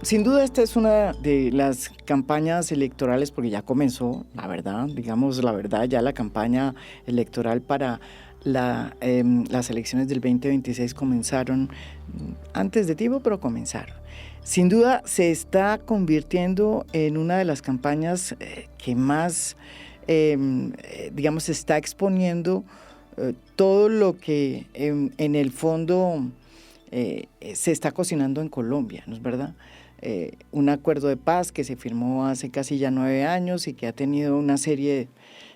Sin duda esta es una de las campañas electorales, porque ya comenzó, la verdad, digamos la verdad, ya la campaña electoral para las elecciones del 2026 comenzaron antes de tiempo, pero comenzaron. Sin duda se está convirtiendo en una de las campañas que más, digamos, se está exponiendo todo lo que en el fondo se está cocinando en Colombia, ¿no es verdad? Un acuerdo de paz que se firmó hace casi ya 9 años y que ha tenido una serie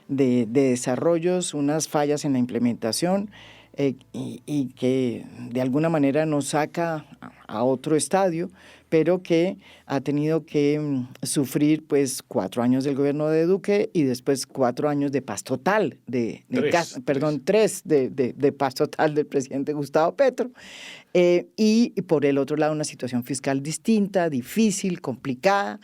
de desarrollos, unas fallas en la implementación y que de alguna manera nos saca a otro estadio, pero que ha tenido que sufrir pues 4 años del gobierno de Duque y después 4 años de paz total, tres de paz total del presidente Gustavo Petro. Y por el otro lado una situación fiscal distinta, difícil, complicada,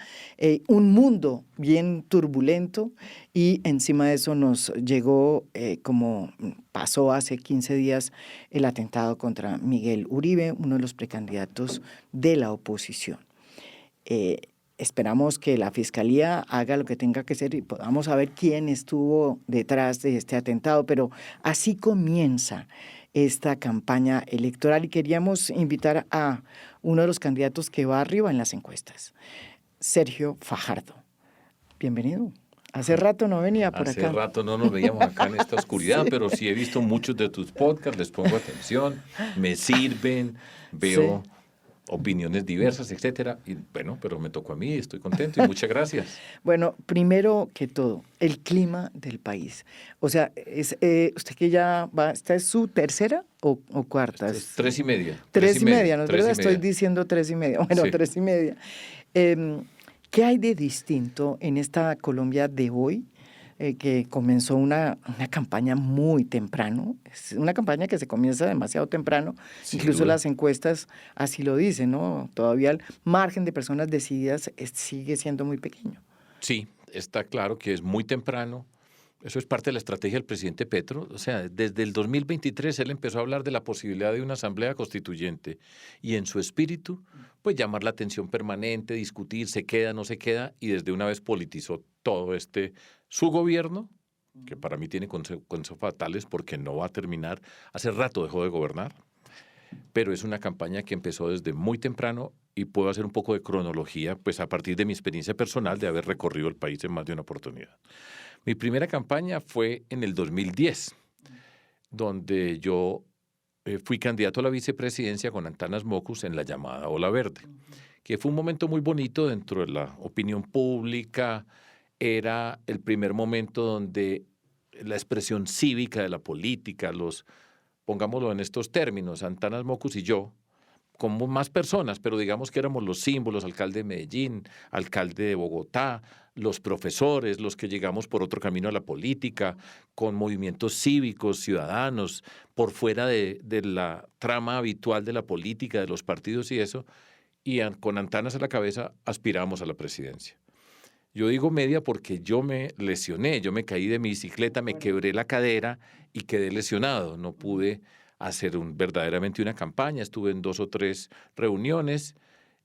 un mundo bien turbulento y encima de eso nos llegó, como pasó hace 15 días, el atentado contra Miguel Uribe, uno de los precandidatos de la oposición. Esperamos que la Fiscalía haga lo que tenga que hacer y podamos saber quién estuvo detrás de este atentado, pero así comienza esta campaña electoral y queríamos invitar a uno de los candidatos que va arriba en las encuestas, Sergio Fajardo. Bienvenido. Hace rato no venía por acá. Hace rato no nos veíamos acá en esta oscuridad, sí. Pero sí he visto muchos de tus podcasts, les pongo atención, me sirven, veo opiniones diversas, etcétera. Y bueno, pero me tocó a mí, estoy contento y muchas gracias. Bueno, primero que todo, el clima del país. O sea, usted que ya va, ¿esta es su tercera o cuarta? Es 3:30. 3:30, ¿no es verdad? Estoy diciendo 3:30. Bueno, sí. 3:30. ¿Qué hay de distinto en esta Colombia de hoy? Que comenzó una campaña muy temprano, es una campaña que se comienza demasiado temprano, incluso las encuestas así lo dicen, ¿no? Todavía el margen de personas decididas sigue siendo muy pequeño. Sí, está claro que es muy temprano. Eso es parte de la estrategia del presidente Petro. O sea, desde el 2023 él empezó a hablar de la posibilidad de una asamblea constituyente y en su espíritu, pues llamar la atención permanente, discutir, se queda, no se queda, y desde una vez politizó todo su gobierno, que para mí tiene consecuencias fatales porque no va a terminar. Hace rato dejó de gobernar, pero es una campaña que empezó desde muy temprano y puedo hacer un poco de cronología, pues a partir de mi experiencia personal de haber recorrido el país en más de una oportunidad. Mi primera campaña fue en el 2010, donde yo fui candidato a la vicepresidencia con Antanas Mockus en la llamada Ola Verde, que fue un momento muy bonito dentro de la opinión pública. Era el primer momento donde la expresión cívica de la política, pongámoslo en estos términos, Antanas Mockus y yo, como más personas, pero digamos que éramos los símbolos, alcalde de Medellín, alcalde de Bogotá, los profesores, los que llegamos por otro camino a la política, con movimientos cívicos, ciudadanos, por fuera de la trama habitual de la política, de los partidos y eso, y con Antanas a la cabeza aspirábamos a la presidencia. Yo digo media porque yo me lesioné, yo me caí de mi bicicleta, me quebré la cadera y quedé lesionado. No pude hacer verdaderamente una campaña, estuve en 2 o 3 reuniones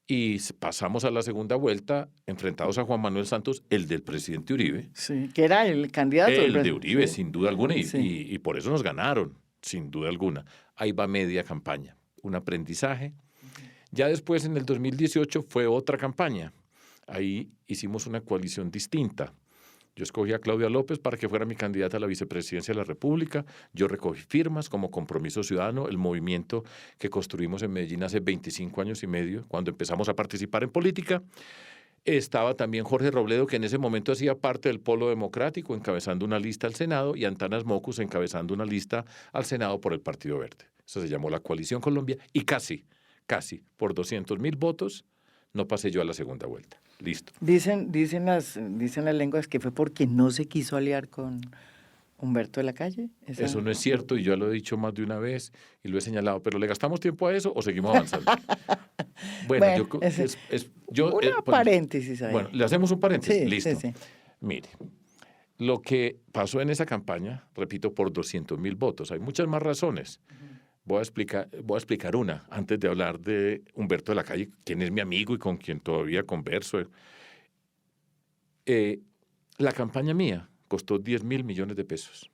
y pasamos a la segunda vuelta enfrentados a Juan Manuel Santos, el del presidente Uribe. Sí, que era el candidato. El de Uribe, sí. Sin duda alguna, Sí. y por eso nos ganaron, sin duda alguna. Ahí va media campaña, un aprendizaje. Ya después, en el 2018, fue otra campaña. Ahí hicimos una coalición distinta. Yo escogí a Claudia López para que fuera mi candidata a la vicepresidencia de la República. Yo recogí firmas como Compromiso Ciudadano, el movimiento que construimos en Medellín hace 25 años y medio, cuando empezamos a participar en política. Estaba también Jorge Robledo, que en ese momento hacía parte del Polo Democrático, encabezando una lista al Senado, y Antanas Mockus encabezando una lista al Senado por el Partido Verde. Eso se llamó la Coalición Colombia, y casi, por 200.000 votos, no pasé yo a la segunda vuelta. Listo. Dicen las lenguas que fue porque no se quiso aliar con Humberto de la Calle. Eso no es cierto y yo lo he dicho más de una vez y lo he señalado, pero ¿le gastamos tiempo a eso o seguimos avanzando? Bueno, paréntesis ahí. Bueno, le hacemos un paréntesis. Sí, listo. Sí. Mire, lo que pasó en esa campaña, repito, por 200.000 votos. Hay muchas más razones. Voy a explicar una, antes de hablar de Humberto de la Calle, quien es mi amigo y con quien todavía converso. La campaña mía costó 10.000 millones de pesos.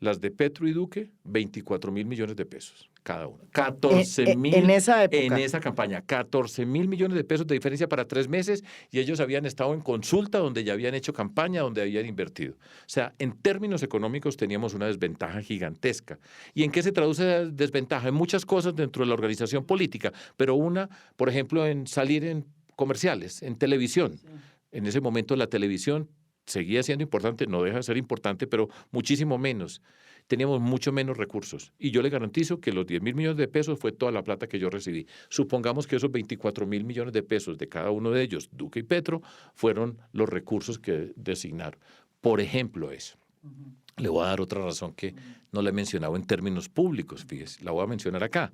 Las de Petro y Duque, 24.000 millones de pesos cada una. 14.000 en esa época. en esa campaña. 14.000 millones de pesos de diferencia para 3 meses y ellos habían estado en consulta donde ya habían hecho campaña, donde habían invertido. O sea, en términos económicos teníamos una desventaja gigantesca. ¿Y en qué se traduce la desventaja? En muchas cosas dentro de la organización política, pero una, por ejemplo, en salir en comerciales, en televisión. Sí. En ese momento la televisión seguía siendo importante, no deja de ser importante, pero muchísimo menos. Teníamos mucho menos recursos. Y yo le garantizo que los 10.000 millones de pesos fue toda la plata que yo recibí. Supongamos que esos 24.000 millones de pesos de cada uno de ellos, Duque y Petro, fueron los recursos que designaron. Por ejemplo, eso. Le voy a dar otra razón que no le he mencionado en términos públicos, fíjese, la voy a mencionar acá.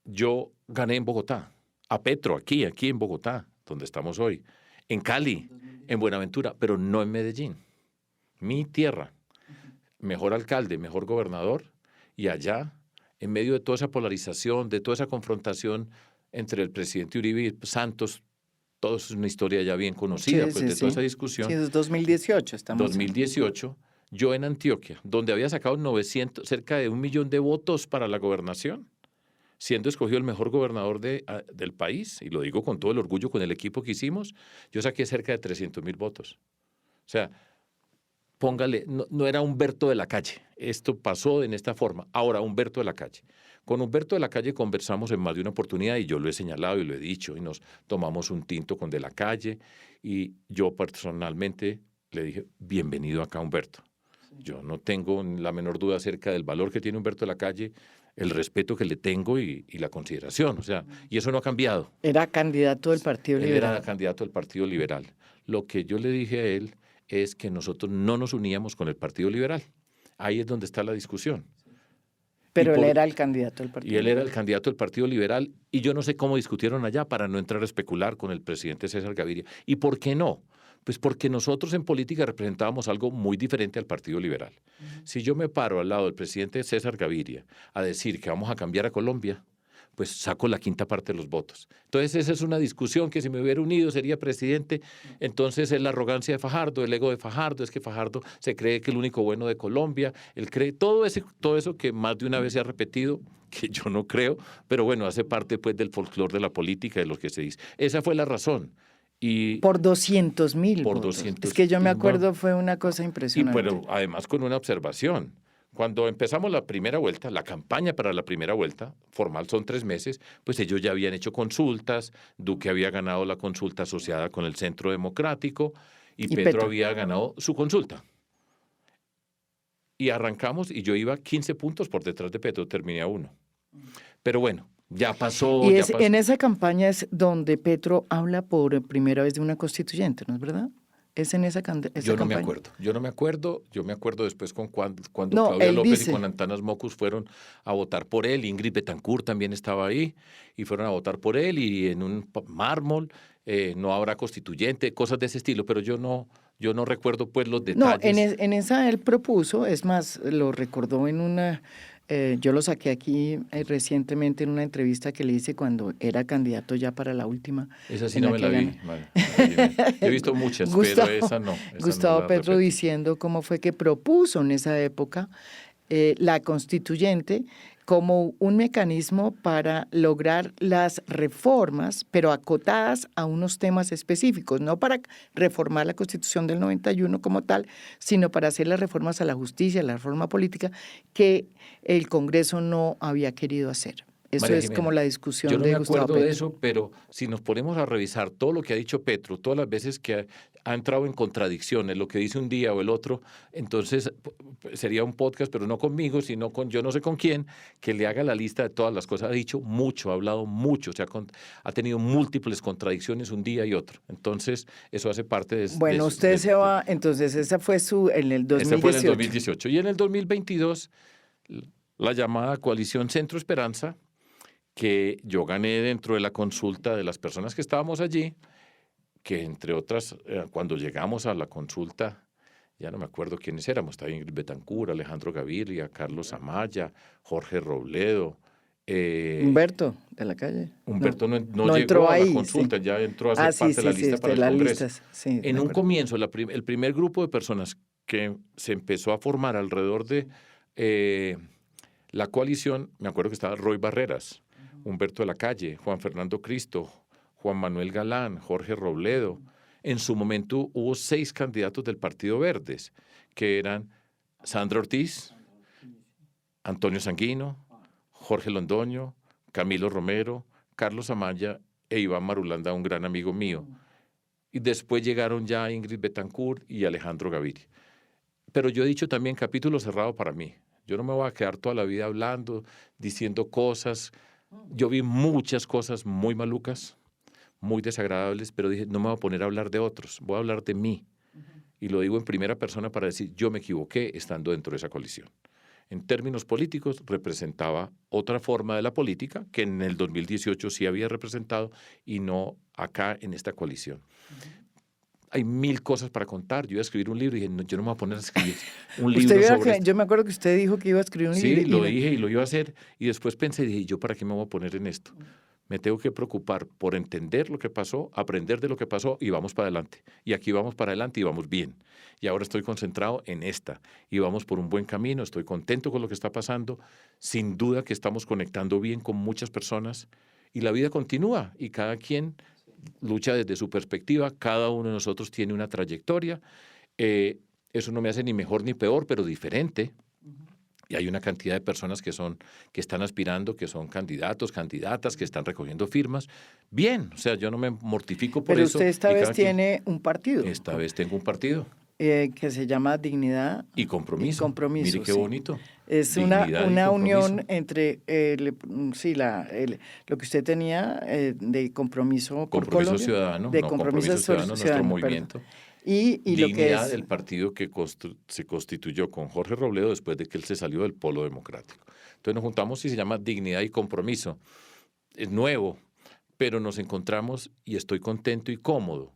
Yo gané en Bogotá, a Petro, aquí en Bogotá, donde estamos hoy, en Cali, en Buenaventura, pero no en Medellín. Mi tierra, mejor alcalde, mejor gobernador, y allá, en medio de toda esa polarización, de toda esa confrontación entre el presidente Uribe y Santos, todo es una historia ya bien conocida, sí, pues, de toda esa discusión. Sí, es 2018 estamos. 2018, yo en Antioquia, donde había sacado cerca de 1 millón de votos para la gobernación, siendo escogido el mejor gobernador del país, y lo digo con todo el orgullo, con el equipo que hicimos, yo saqué cerca de 300.000 votos. O sea, póngale, no era Humberto de la Calle, esto pasó en esta forma. Ahora, Humberto de la Calle. Con Humberto de la Calle conversamos en más de una oportunidad y yo lo he señalado y lo he dicho, y nos tomamos un tinto con de la Calle, y yo personalmente le dije, bienvenido acá, Humberto. Yo no tengo la menor duda acerca del valor que tiene Humberto de la Calle, el respeto que le tengo y la consideración, o sea, y eso no ha cambiado. Era candidato del Partido Liberal. Él era candidato del Partido Liberal. Lo que yo le dije a él es que nosotros no nos uníamos con el Partido Liberal. Ahí es donde está la discusión. Pero él era el candidato del Partido Liberal. Y él era el candidato del Partido Liberal, y yo no sé cómo discutieron allá para no entrar a especular con el presidente César Gaviria. ¿Y por qué no? Pues porque nosotros en política representábamos algo muy diferente al Partido Liberal. Si yo me paro al lado del presidente César Gaviria a decir que vamos a cambiar a Colombia, pues saco la quinta parte de los votos. Entonces esa es una discusión que si me hubiera unido sería presidente. Entonces es la arrogancia de Fajardo, el ego de Fajardo, es que Fajardo se cree que es el único bueno de Colombia, él cree todo eso que más de una vez se ha repetido, que yo no creo, pero bueno, hace parte pues del folclore de la política, de lo que se dice. Esa fue la razón. Y por 200.000 por votos. 200, es que yo me acuerdo, fue una cosa impresionante. Pero además con una observación. Cuando empezamos la primera vuelta, la campaña para la primera vuelta, formal son 3 meses, pues ellos ya habían hecho consultas, Duque había ganado la consulta asociada con el Centro Democrático y Petro había ganado su consulta. Y arrancamos y yo iba 15 puntos por detrás de Petro, terminé a 1. Pero bueno, ya pasó. Y en esa campaña es donde Petro habla por primera vez de una constituyente, ¿no es verdad? ¿Es en esa campaña? Yo no me acuerdo. Yo me acuerdo después cuando Claudia López y con Antanas Mocus fueron a votar por él. Ingrid Betancourt también estaba ahí y fueron a votar por él y en un mármol no habrá constituyente, cosas de ese estilo, pero yo no recuerdo pues los detalles. No, en esa él propuso, es más, lo recordó en una... yo lo saqué aquí recientemente en una entrevista que le hice cuando era candidato ya para la última. Esa sí no me la vi. Vale. Yo he visto muchas, pero esa no. Gustavo Petro diciendo cómo fue que propuso en esa época la constituyente como un mecanismo para lograr las reformas, pero acotadas a unos temas específicos, no para reformar la Constitución del 91 como tal, sino para hacer las reformas a la justicia, a la reforma política, que el Congreso no había querido hacer. Eso María es Jimena, como la discusión de Gustavo Petro. Yo no me acuerdo de eso, pero si nos ponemos a revisar todo lo que ha dicho Petro, todas las veces que ha entrado en contradicciones, lo que dice un día o el otro, entonces sería un podcast, pero no conmigo, sino con yo no sé con quién, que le haga la lista de todas las cosas. Ha dicho mucho, ha hablado mucho, o sea, ha tenido múltiples contradicciones un día y otro. Entonces, eso hace parte de... Bueno, usted se va, entonces esa fue en el 2018. Esa fue en el 2018. Y en el 2022, la llamada Coalición Centro Esperanza, que yo gané dentro de la consulta de las personas que estábamos allí, que entre otras, cuando llegamos a la consulta, ya no me acuerdo quiénes éramos, estaba Ingrid Betancourt, Alejandro Gaviria, Carlos Amaya, Jorge Robledo. Humberto de la Calle. Humberto no No llegó entró a la ahí, sí. consulta, ya entró a Ah, ser sí, parte de la sí, sí, lista para el las Congreso. listas, sí, En me un acuerdo. comienzo, el primer grupo de personas que se empezó a formar alrededor de la coalición, me acuerdo que estaba Roy Barreras, Humberto de la Calle, Juan Fernando Cristo, Juan Manuel Galán, Jorge Robledo. En su momento hubo 6 candidatos del Partido Verdes, que eran Sandra Ortiz, Antonio Sanguino, Jorge Londoño, Camilo Romero, Carlos Amaya e Iván Marulanda, un gran amigo mío. Y después llegaron ya Ingrid Betancourt y Alejandro Gaviria. Pero yo he dicho también capítulo cerrado para mí. Yo no me voy a quedar toda la vida hablando, diciendo cosas. Yo vi muchas cosas muy malucas, muy desagradables, pero dije, no me voy a poner a hablar de otros, voy a hablar de mí. Y lo digo en primera persona para decir, yo me equivoqué estando dentro de esa coalición. En términos políticos, representaba otra forma de la política que en el 2018 sí había representado y no acá en esta coalición. Hay 1000 cosas para contar. Yo iba a escribir un libro y dije, no, yo no me voy a poner a escribir un libro sobre esto. Yo me acuerdo que usted dijo que iba a escribir un libro. Sí, lo dije y lo iba a hacer. Y después pensé, dije, ¿yo para qué me voy a poner en esto? Me tengo que preocupar por entender lo que pasó, aprender de lo que pasó y vamos para adelante. Y aquí vamos para adelante y vamos bien. Y ahora estoy concentrado en esta. Y vamos por un buen camino, estoy contento con lo que está pasando. Sin duda que estamos conectando bien con muchas personas. Y la vida continúa y cada quien lucha desde su perspectiva. Cada uno de nosotros tiene una trayectoria. Eso no me hace ni mejor ni peor, pero diferente. Y hay una cantidad de personas que están aspirando, que son candidatos, candidatas, que están recogiendo firmas. Bien, o sea, yo no me mortifico por Pero eso. usted esta vez tiene un partido. Esta vez tengo un partido. Que se llama Dignidad y Compromiso. Y Compromiso. Mire qué bonito. Es una unión entre lo que usted tenía de compromiso por Compromiso Colombia, ciudadano, de no, compromiso ciudadano, nuestro movimiento. Y Dignidad, lo que es el partido que se constituyó con Jorge Robledo después de que él se salió del Polo Democrático. Entonces nos juntamos y se llama Dignidad y Compromiso. Es nuevo, pero nos encontramos y estoy contento y cómodo.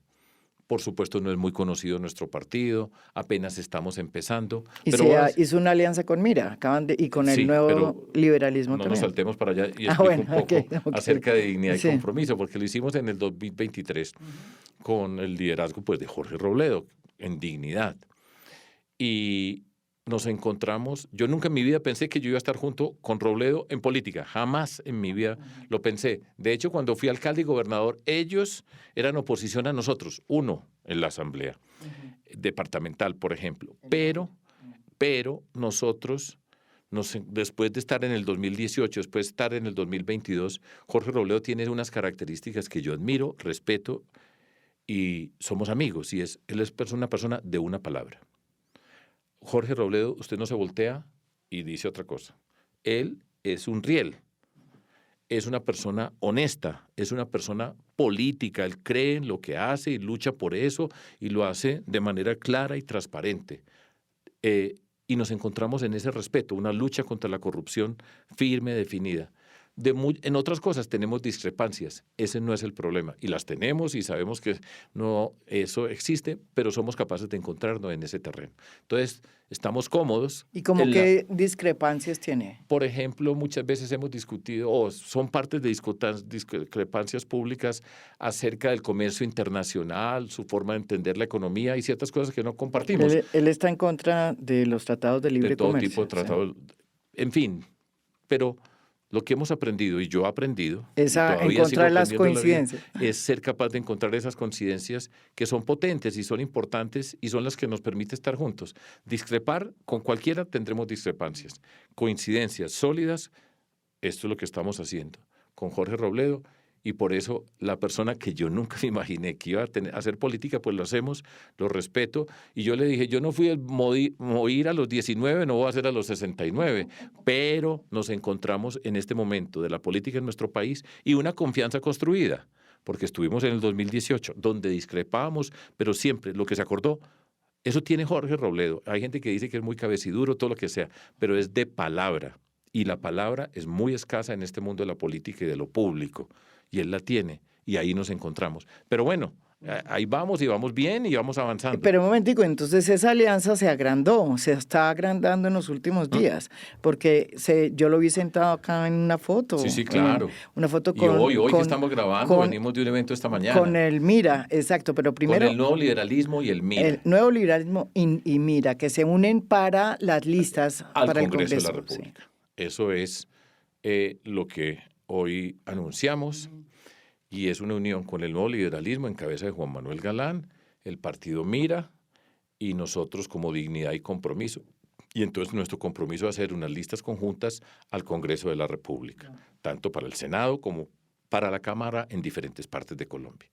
Por supuesto, no es muy conocido nuestro partido, apenas estamos empezando. Y se hizo una alianza con Mira, y con el nuevo liberalismo no también. nos saltemos para allá y explico un poco acerca de Dignidad y Compromiso, porque lo hicimos en el 2023 con el liderazgo pues, de Jorge Robledo en Dignidad. Y nos encontramos, yo nunca en mi vida pensé que yo iba a estar junto con Robledo en política, jamás en mi vida lo pensé. De hecho, cuando fui alcalde y gobernador, ellos eran oposición a nosotros, uno en la asamblea departamental, por ejemplo. Pero nosotros, después de estar en el 2018, después de estar en el 2022, Jorge Robledo tiene unas características que yo admiro, respeto y somos amigos. Y él es una persona de una palabra. Jorge Robledo, usted no se voltea y dice otra cosa. Él es un riel, es una persona honesta, es una persona política, él cree en lo que hace y lucha por eso y lo hace de manera clara y transparente. Y nos encontramos en ese respeto, una lucha contra la corrupción firme, definida. En otras cosas tenemos discrepancias, ese no es el problema, y las tenemos y sabemos que no, eso existe, pero somos capaces de encontrarnos en ese terreno. Entonces, estamos cómodos. ¿Y cómo qué discrepancias tiene? Por ejemplo, muchas veces hemos discutido, o son partes de discrepancias públicas acerca del comercio internacional, su forma de entender la economía y ciertas cosas que no compartimos. Él está en contra de los tratados de libre comercio. De todo tipo de tratados, ¿sí? En fin, pero lo que hemos aprendido, y yo he aprendido, es encontrar las coincidencias. Es ser capaz de encontrar esas coincidencias que son potentes y son importantes y son las que nos permiten estar juntos. Discrepar con cualquiera tendremos discrepancias. Coincidencias sólidas, esto es lo que estamos haciendo con Jorge Robledo. Y por eso la persona que yo nunca me imaginé que iba a hacer política, pues lo hacemos, lo respeto. Y yo le dije, yo no fui a morir a los 19, no voy a hacer a los 69, pero nos encontramos en este momento de la política en nuestro país y una confianza construida, porque estuvimos en el 2018, donde discrepábamos, pero siempre lo que se acordó, eso tiene Jorge Robledo. Hay gente que dice que es muy cabeciduro, todo lo que sea, pero es de palabra. Y la palabra es muy escasa en este mundo de la política y de lo público. Y él la tiene. y ahí nos encontramos. Pero bueno, ahí vamos y vamos bien y vamos avanzando. Pero un momentico, entonces esa alianza se agrandó, se está agrandando en los últimos días, porque yo lo vi sentado acá en una foto. Sí, claro. Una foto y hoy que estamos grabando, venimos de un evento esta mañana. Con el MIRA, exacto, pero primero... Con el nuevo liberalismo y el MIRA. El nuevo liberalismo y MIRA, que se unen para las listas para el Congreso de la República. Sí. Eso es lo que hoy anunciamos. Y es una unión con el nuevo liberalismo en cabeza de Juan Manuel Galán, el partido MIRA y nosotros como Dignidad y Compromiso. Y entonces nuestro compromiso va a ser unas listas conjuntas al Congreso de la República, tanto para el Senado como para la Cámara en diferentes partes de Colombia.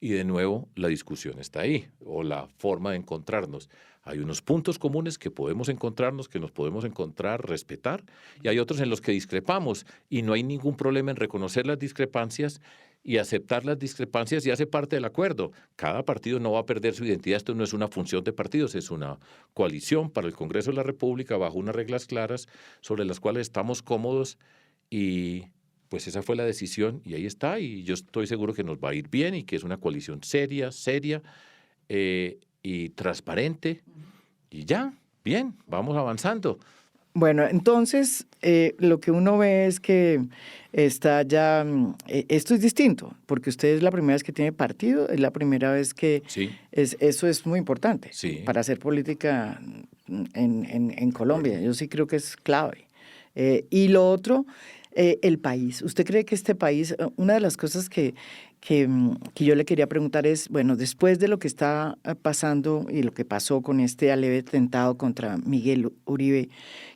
Y de nuevo la discusión está ahí, o la forma de encontrarnos. Hay unos puntos comunes que podemos encontrarnos, que nos podemos encontrar, respetar, y hay otros en los que discrepamos, y no hay ningún problema en reconocer las discrepancias y aceptar las discrepancias y hace parte del acuerdo. Cada partido no va a perder su identidad. Esto no es una función de partidos, es una coalición para el Congreso de la República bajo unas reglas claras sobre las cuales estamos cómodos y pues esa fue la decisión y ahí está. Y yo estoy seguro que nos va a ir bien y que es una coalición seria y transparente. Y ya, bien, vamos avanzando. Bueno, entonces lo que uno ve es que está ya, esto es distinto, porque usted es la primera vez que tiene partido, es la primera vez que sí. Eso es muy importante sí. para hacer política en Colombia. Yo sí creo que es clave. Y lo otro, el país. ¿Usted cree que este país, una de las cosas que yo le quería preguntar es, bueno, después de lo que está pasando y lo que pasó con este aleve atentado contra Miguel Uribe,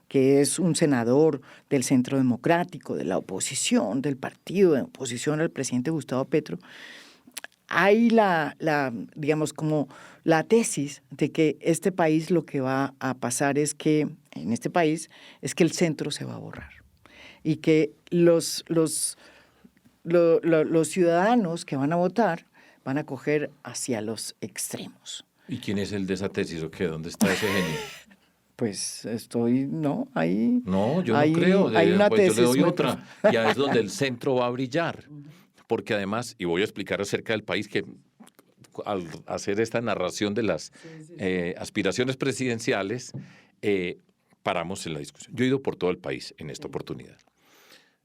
que es un senador del Centro Democrático, de la oposición, del partido de oposición al presidente Gustavo Petro, hay digamos, como la tesis de que este país lo que va a pasar es que, en este país, es que el centro se va a borrar y que los ciudadanos que van a votar van a coger hacia los extremos. ¿Y quién es el de esa tesis o qué? ¿Dónde está ese genio? Pues ahí... No, yo no creo. Hay una tesis. Yo le doy otra. Ya es donde el centro va a brillar. Porque además, y voy a explicar acerca del país que al hacer esta narración de las aspiraciones presidenciales, paramos en la discusión. Yo he ido por todo el país en esta oportunidad.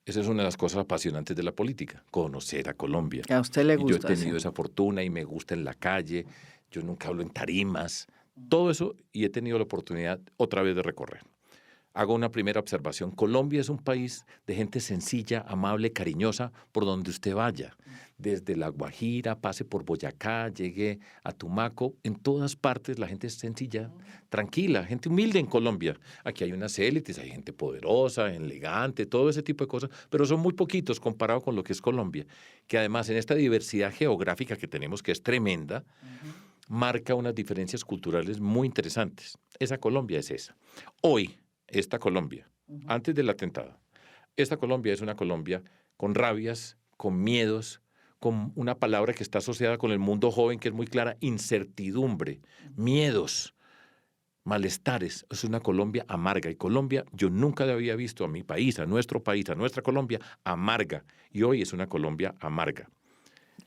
Esa es una de las cosas apasionantes de la política, conocer a Colombia. A usted le gusta. Y yo he tenido esa fortuna y me gusta en la calle. Yo nunca hablo en tarimas. Todo eso y he tenido la oportunidad otra vez de recorrer. Hago una primera observación. Colombia es un país de gente sencilla, amable, cariñosa, por donde usted vaya. Desde La Guajira, pase por Boyacá, llegue a Tumaco. En todas partes la gente es sencilla, tranquila, gente humilde en Colombia. Aquí hay unas élites, hay gente poderosa, elegante, todo ese tipo de cosas, pero son muy poquitos comparado con lo que es Colombia, que además en esta diversidad geográfica que tenemos, que es tremenda, marca unas diferencias culturales muy interesantes. Esa Colombia es esa. Hoy, esta Colombia, antes del atentado, esta Colombia es una Colombia con rabias, con miedos, con una palabra que está asociada con el mundo joven que es muy clara, incertidumbre, miedos, malestares. Es una Colombia amarga y Colombia yo nunca le había visto a mi país, a nuestra Colombia amarga y hoy es una Colombia amarga.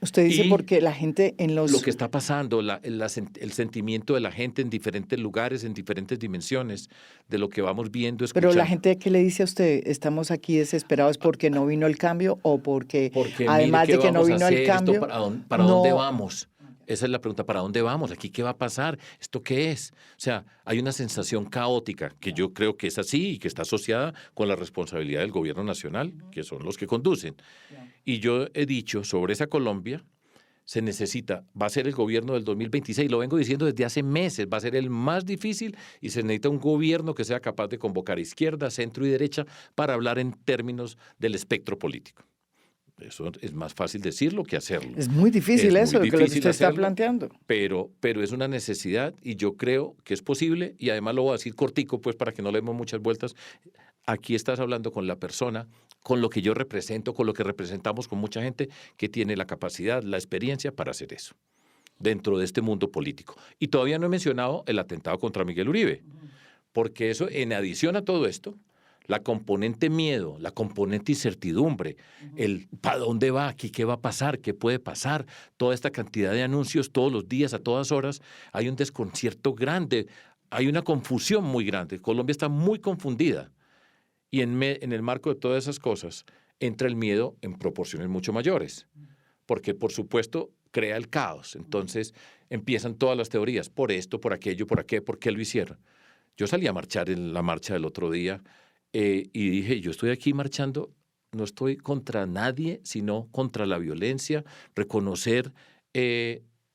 Usted dice porque la gente en los... Lo que está pasando, el sentimiento de la gente en diferentes lugares, en diferentes dimensiones, de lo que vamos viendo, escuchando. Pero la gente, ¿qué le dice a usted? ¿Estamos aquí desesperados porque no vino el cambio o porque además de que no vino el cambio... ¿Para dónde vamos? Esa es la pregunta, ¿para dónde vamos? ¿Aquí qué va a pasar? ¿Esto qué es? O sea, hay una sensación caótica que yo creo que es así y que está asociada con la responsabilidad del gobierno nacional, que son los que conducen. Y yo he dicho sobre esa Colombia, se necesita, va a ser el gobierno del 2026, lo vengo diciendo desde hace meses, va a ser el más difícil y se necesita un gobierno que sea capaz de convocar izquierda, centro y derecha para hablar en términos del espectro político. Eso es más fácil decirlo que hacerlo. Es muy difícil eso, lo que usted está planteando. Pero es una necesidad y yo creo que es posible y además lo voy a decir cortico, pues para que no le demos muchas vueltas. Aquí estás hablando con la persona, con lo que yo represento, con lo que representamos con mucha gente que tiene la capacidad, la experiencia para hacer eso dentro de este mundo político. Y todavía no he mencionado el atentado contra Miguel Uribe, porque eso, en adición a todo esto, La componente miedo, la componente incertidumbre, el ¿para dónde va aquí? ¿Qué va a pasar? ¿Qué puede pasar? Toda esta cantidad de anuncios todos los días, a todas horas, hay un desconcierto grande, hay una confusión muy grande. Colombia está muy confundida. Y en el marco de todas esas cosas entra el miedo en proporciones mucho mayores, porque por supuesto crea el caos. Entonces empiezan todas las teorías, por esto, por aquello, por qué lo hicieron. Yo salí a marchar en la marcha del otro día y dije, yo estoy aquí marchando, no estoy contra nadie, sino contra la violencia, reconocer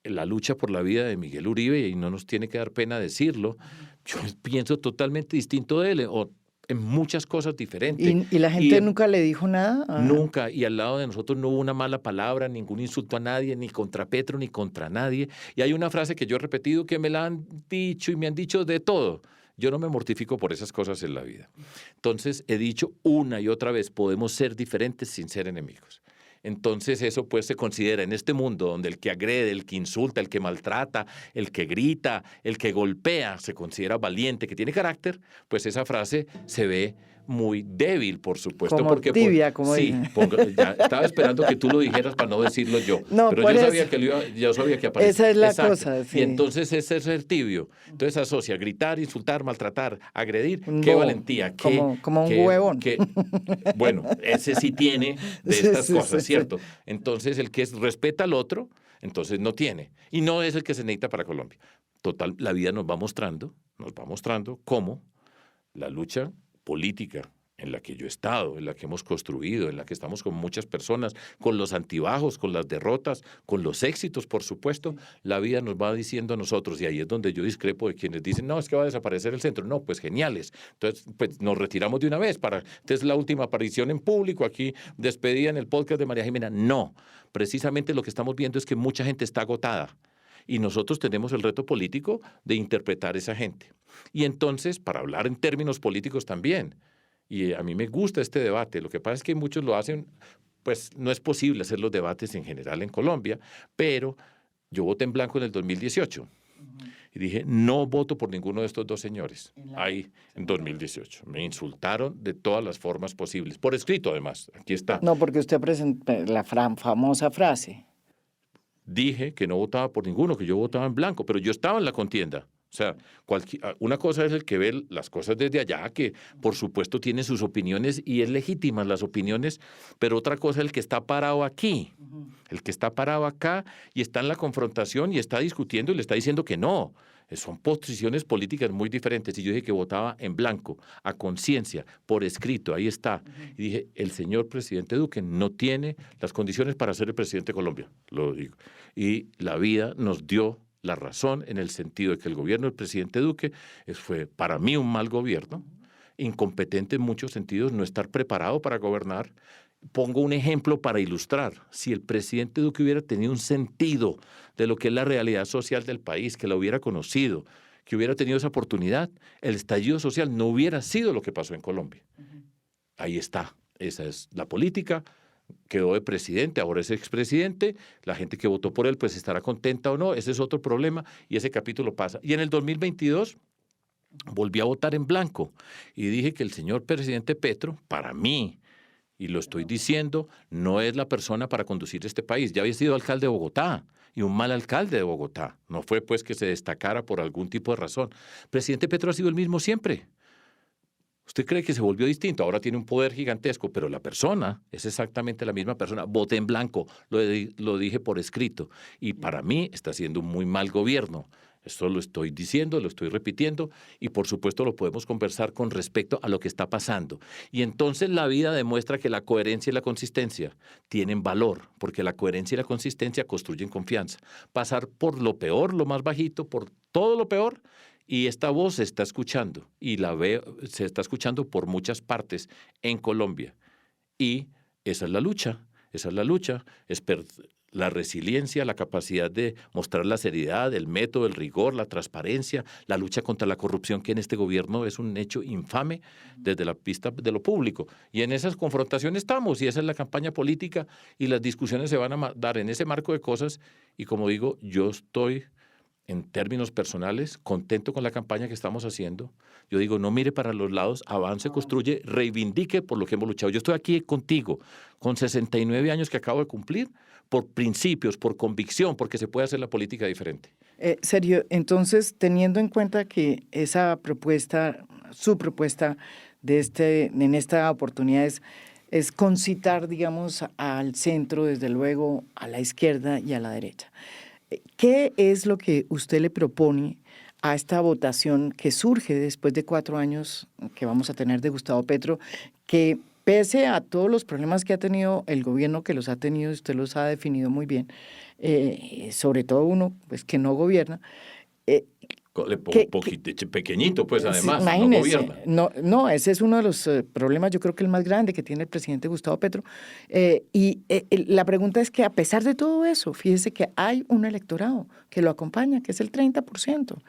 la lucha por la vida de Miguel Uribe, y no nos tiene que dar pena decirlo. Yo pienso totalmente distinto de él, o en muchas cosas diferentes. ¿Y la gente nunca le dijo nada? Nunca, y al lado de nosotros no hubo una mala palabra, ningún insulto a nadie, ni contra Petro, ni contra nadie. Y hay una frase que yo he repetido que me la han dicho y me han dicho de todo. Yo no me mortifico por esas cosas en la vida. Entonces he dicho una y otra vez, podemos ser diferentes sin ser enemigos. Entonces eso pues se considera en este mundo donde el que agrede, el que insulta, el que maltrata, el que grita, el que golpea, se considera valiente, que tiene carácter, pues esa frase se ve muy débil, por supuesto. Como porque tibia, como sí, ya estaba esperando que tú lo dijeras para no decirlo yo. No, pero yo sabía que aparecía. Esa es la Exacto. cosa, sí. Y entonces ese es ser tibio. Entonces asocia gritar, insultar, maltratar, agredir. Un Qué bobo, valentía. como un huevón. Bueno, ese sí tiene de Sí, estas sí, cosas, sí, ¿cierto? Entonces el que respeta al otro, entonces no tiene. Y no es el que se necesita para Colombia. Total, la vida nos va mostrando cómo la lucha política en la que yo he estado, en la que hemos construido, en la que estamos con muchas personas, con los antibajos, con las derrotas, con los éxitos, por supuesto, la vida nos va diciendo a nosotros, y ahí es donde yo discrepo de quienes dicen, no, es que va a desaparecer el centro. No, pues geniales. Entonces, pues nos retiramos de una vez. Esta es la última aparición en público, aquí despedida en el podcast de María Jimena. No, precisamente lo que estamos viendo es que mucha gente está agotada. Y nosotros tenemos el reto político de interpretar esa gente. Y entonces, para hablar en términos políticos también, y a mí me gusta este debate, lo que pasa es que muchos lo hacen, pues no es posible hacer los debates en general en Colombia, pero yo voté en blanco en el 2018. Y dije, no voto por ninguno de estos dos señores. Ahí, en 2018. Me insultaron de todas las formas posibles. Por escrito, además. Aquí está. No, porque usted presentó la famosa frase. Dije que no votaba por ninguno, que yo votaba en blanco, pero yo estaba en la contienda. O sea, una cosa es el que ve las cosas desde allá, que por supuesto tiene sus opiniones y es legítimas las opiniones, pero otra cosa es el que está parado aquí, el que está parado acá y está en la confrontación y está discutiendo y le está diciendo que no. Son posiciones políticas muy diferentes. Y yo dije que votaba en blanco, a conciencia, por escrito, ahí está. Y dije, el señor presidente Duque no tiene las condiciones para ser el presidente de Colombia, lo digo. Y la vida nos dio la razón en el sentido de que el gobierno del presidente Duque fue para mí un mal gobierno, incompetente en muchos sentidos, no estar preparado para gobernar. Pongo un ejemplo para ilustrar. Si el presidente Duque hubiera tenido un sentido de lo que es la realidad social del país, que la hubiera conocido, que hubiera tenido esa oportunidad, el estallido social no hubiera sido lo que pasó en Colombia. Ahí está. Esa es la política. Quedó de presidente, ahora es expresidente. La gente que votó por él pues estará contenta o no. Ese es otro problema y ese capítulo pasa. Y en el 2022 volví a votar en blanco y dije que el señor presidente Petro, para mí, y lo estoy diciendo, no es la persona para conducir este país. Ya había sido alcalde de Bogotá y un mal alcalde de Bogotá. No fue pues que se destacara por algún tipo de razón. Presidente Petro ha sido el mismo siempre. Usted cree que se volvió distinto, ahora tiene un poder gigantesco, pero la persona es exactamente la misma persona. Voté en blanco, lo dije por escrito, y para mí está siendo un muy mal gobierno. Esto lo estoy diciendo, lo estoy repitiendo, y por supuesto lo podemos conversar con respecto a lo que está pasando. Y entonces la vida demuestra que la coherencia y la consistencia tienen valor, porque la coherencia y la consistencia construyen confianza. Pasar por lo peor, lo más bajito, por todo lo peor, y esta voz se está escuchando, y se está escuchando por muchas partes en Colombia. Y esa es la lucha, es la resiliencia, la capacidad de mostrar la seriedad, el método, el rigor, la transparencia, la lucha contra la corrupción, que en este gobierno es un hecho infame desde la vista de lo público. Y en esas confrontaciones estamos, y esa es la campaña política, y las discusiones se van a dar en ese marco de cosas. Y como digo, yo estoy en términos personales, contento con la campaña que estamos haciendo. Yo digo, no mire para los lados, avance, construye, reivindique por lo que hemos luchado. Yo estoy aquí contigo, con 69 años que acabo de cumplir, por principios, por convicción, porque se puede hacer la política diferente. Sergio, entonces, teniendo en cuenta que esa propuesta, su propuesta en esta oportunidad es concitar, digamos, al centro, desde luego, a la izquierda y a la derecha. ¿Qué es lo que usted le propone a esta votación que surge después de 4 años que vamos a tener de Gustavo Petro, que pese a todos los problemas que ha tenido el gobierno, que los ha tenido, usted los ha definido muy bien, sobre todo uno pues, que no gobierna, Le pongo un poquito pequeñito, pues además, no gobierna. No, ese es uno de los problemas, yo creo que el más grande que tiene el presidente Gustavo Petro. La pregunta es que a pesar de todo eso, fíjese que hay un electorado que lo acompaña, que es el 30%.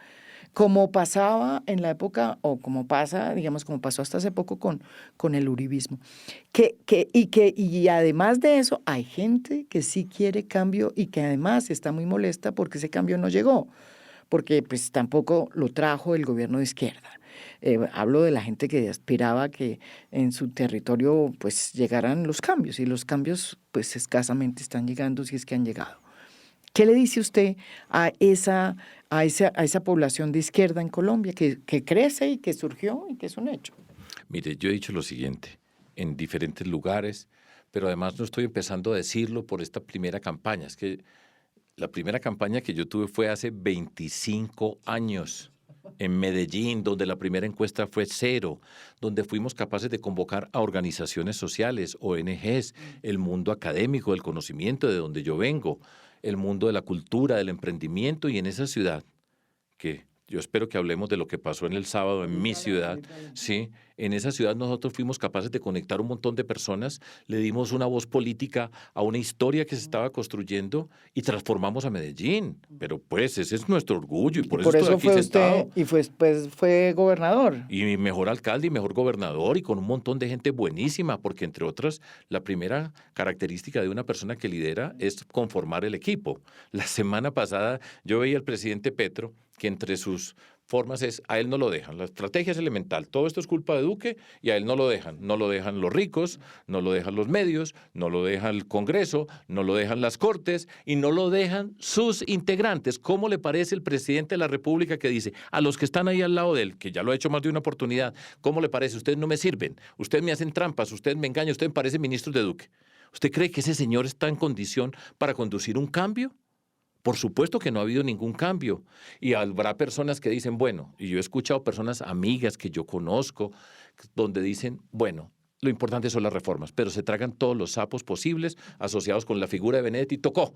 Como pasaba en la época, o como pasa, digamos, como pasó hasta hace poco con el uribismo. Y además de eso, hay gente que sí quiere cambio y que además está muy molesta porque ese cambio no llegó, porque pues tampoco lo trajo el gobierno de izquierda. Hablo de la gente que aspiraba que en su territorio pues llegaran los cambios, y los cambios pues escasamente están llegando, si es que han llegado. ¿Qué le dice usted a esa población de izquierda en Colombia que crece y que surgió y que es un hecho? Mire, yo he dicho lo siguiente en diferentes lugares, pero además no estoy empezando a decirlo por esta primera campaña. Es que la primera campaña que yo tuve fue hace 25 años en Medellín, donde la primera encuesta fue 0, donde fuimos capaces de convocar a organizaciones sociales, ONGs, el mundo académico, del conocimiento de donde yo vengo, el mundo de la cultura, del emprendimiento, y en esa ciudad, que yo espero que hablemos de lo que pasó en el sábado en mi ciudad, sí, en esa ciudad nosotros fuimos capaces de conectar un montón de personas, le dimos una voz política a una historia que se estaba construyendo y transformamos a Medellín. Pero pues ese es nuestro orgullo y por eso estoy aquí fue sentado. Usted, y pues fue gobernador. Y mejor alcalde y mejor gobernador y con un montón de gente buenísima, porque entre otras, la primera característica de una persona que lidera es conformar el equipo. La semana pasada yo veía al presidente Petro, que entre sus formas es, a él no lo dejan. La estrategia es elemental. Todo esto es culpa de Duque y a él no lo dejan. No lo dejan los ricos, no lo dejan los medios, no lo deja el Congreso, no lo dejan las Cortes y no lo dejan sus integrantes. ¿Cómo le parece el presidente de la República que dice a los que están ahí al lado de él, que ya lo ha hecho más de una oportunidad, cómo le parece? Ustedes no me sirven, ustedes me hacen trampas, ustedes me engañan, ustedes me parecen ministros de Duque. ¿Usted cree que ese señor está en condición para conducir un cambio? Por supuesto que no ha habido ningún cambio. Y habrá personas que dicen, bueno, y yo he escuchado personas amigas que yo conozco, donde dicen, bueno, lo importante son las reformas, pero se tragan todos los sapos posibles asociados con la figura de Benedetti, tocó.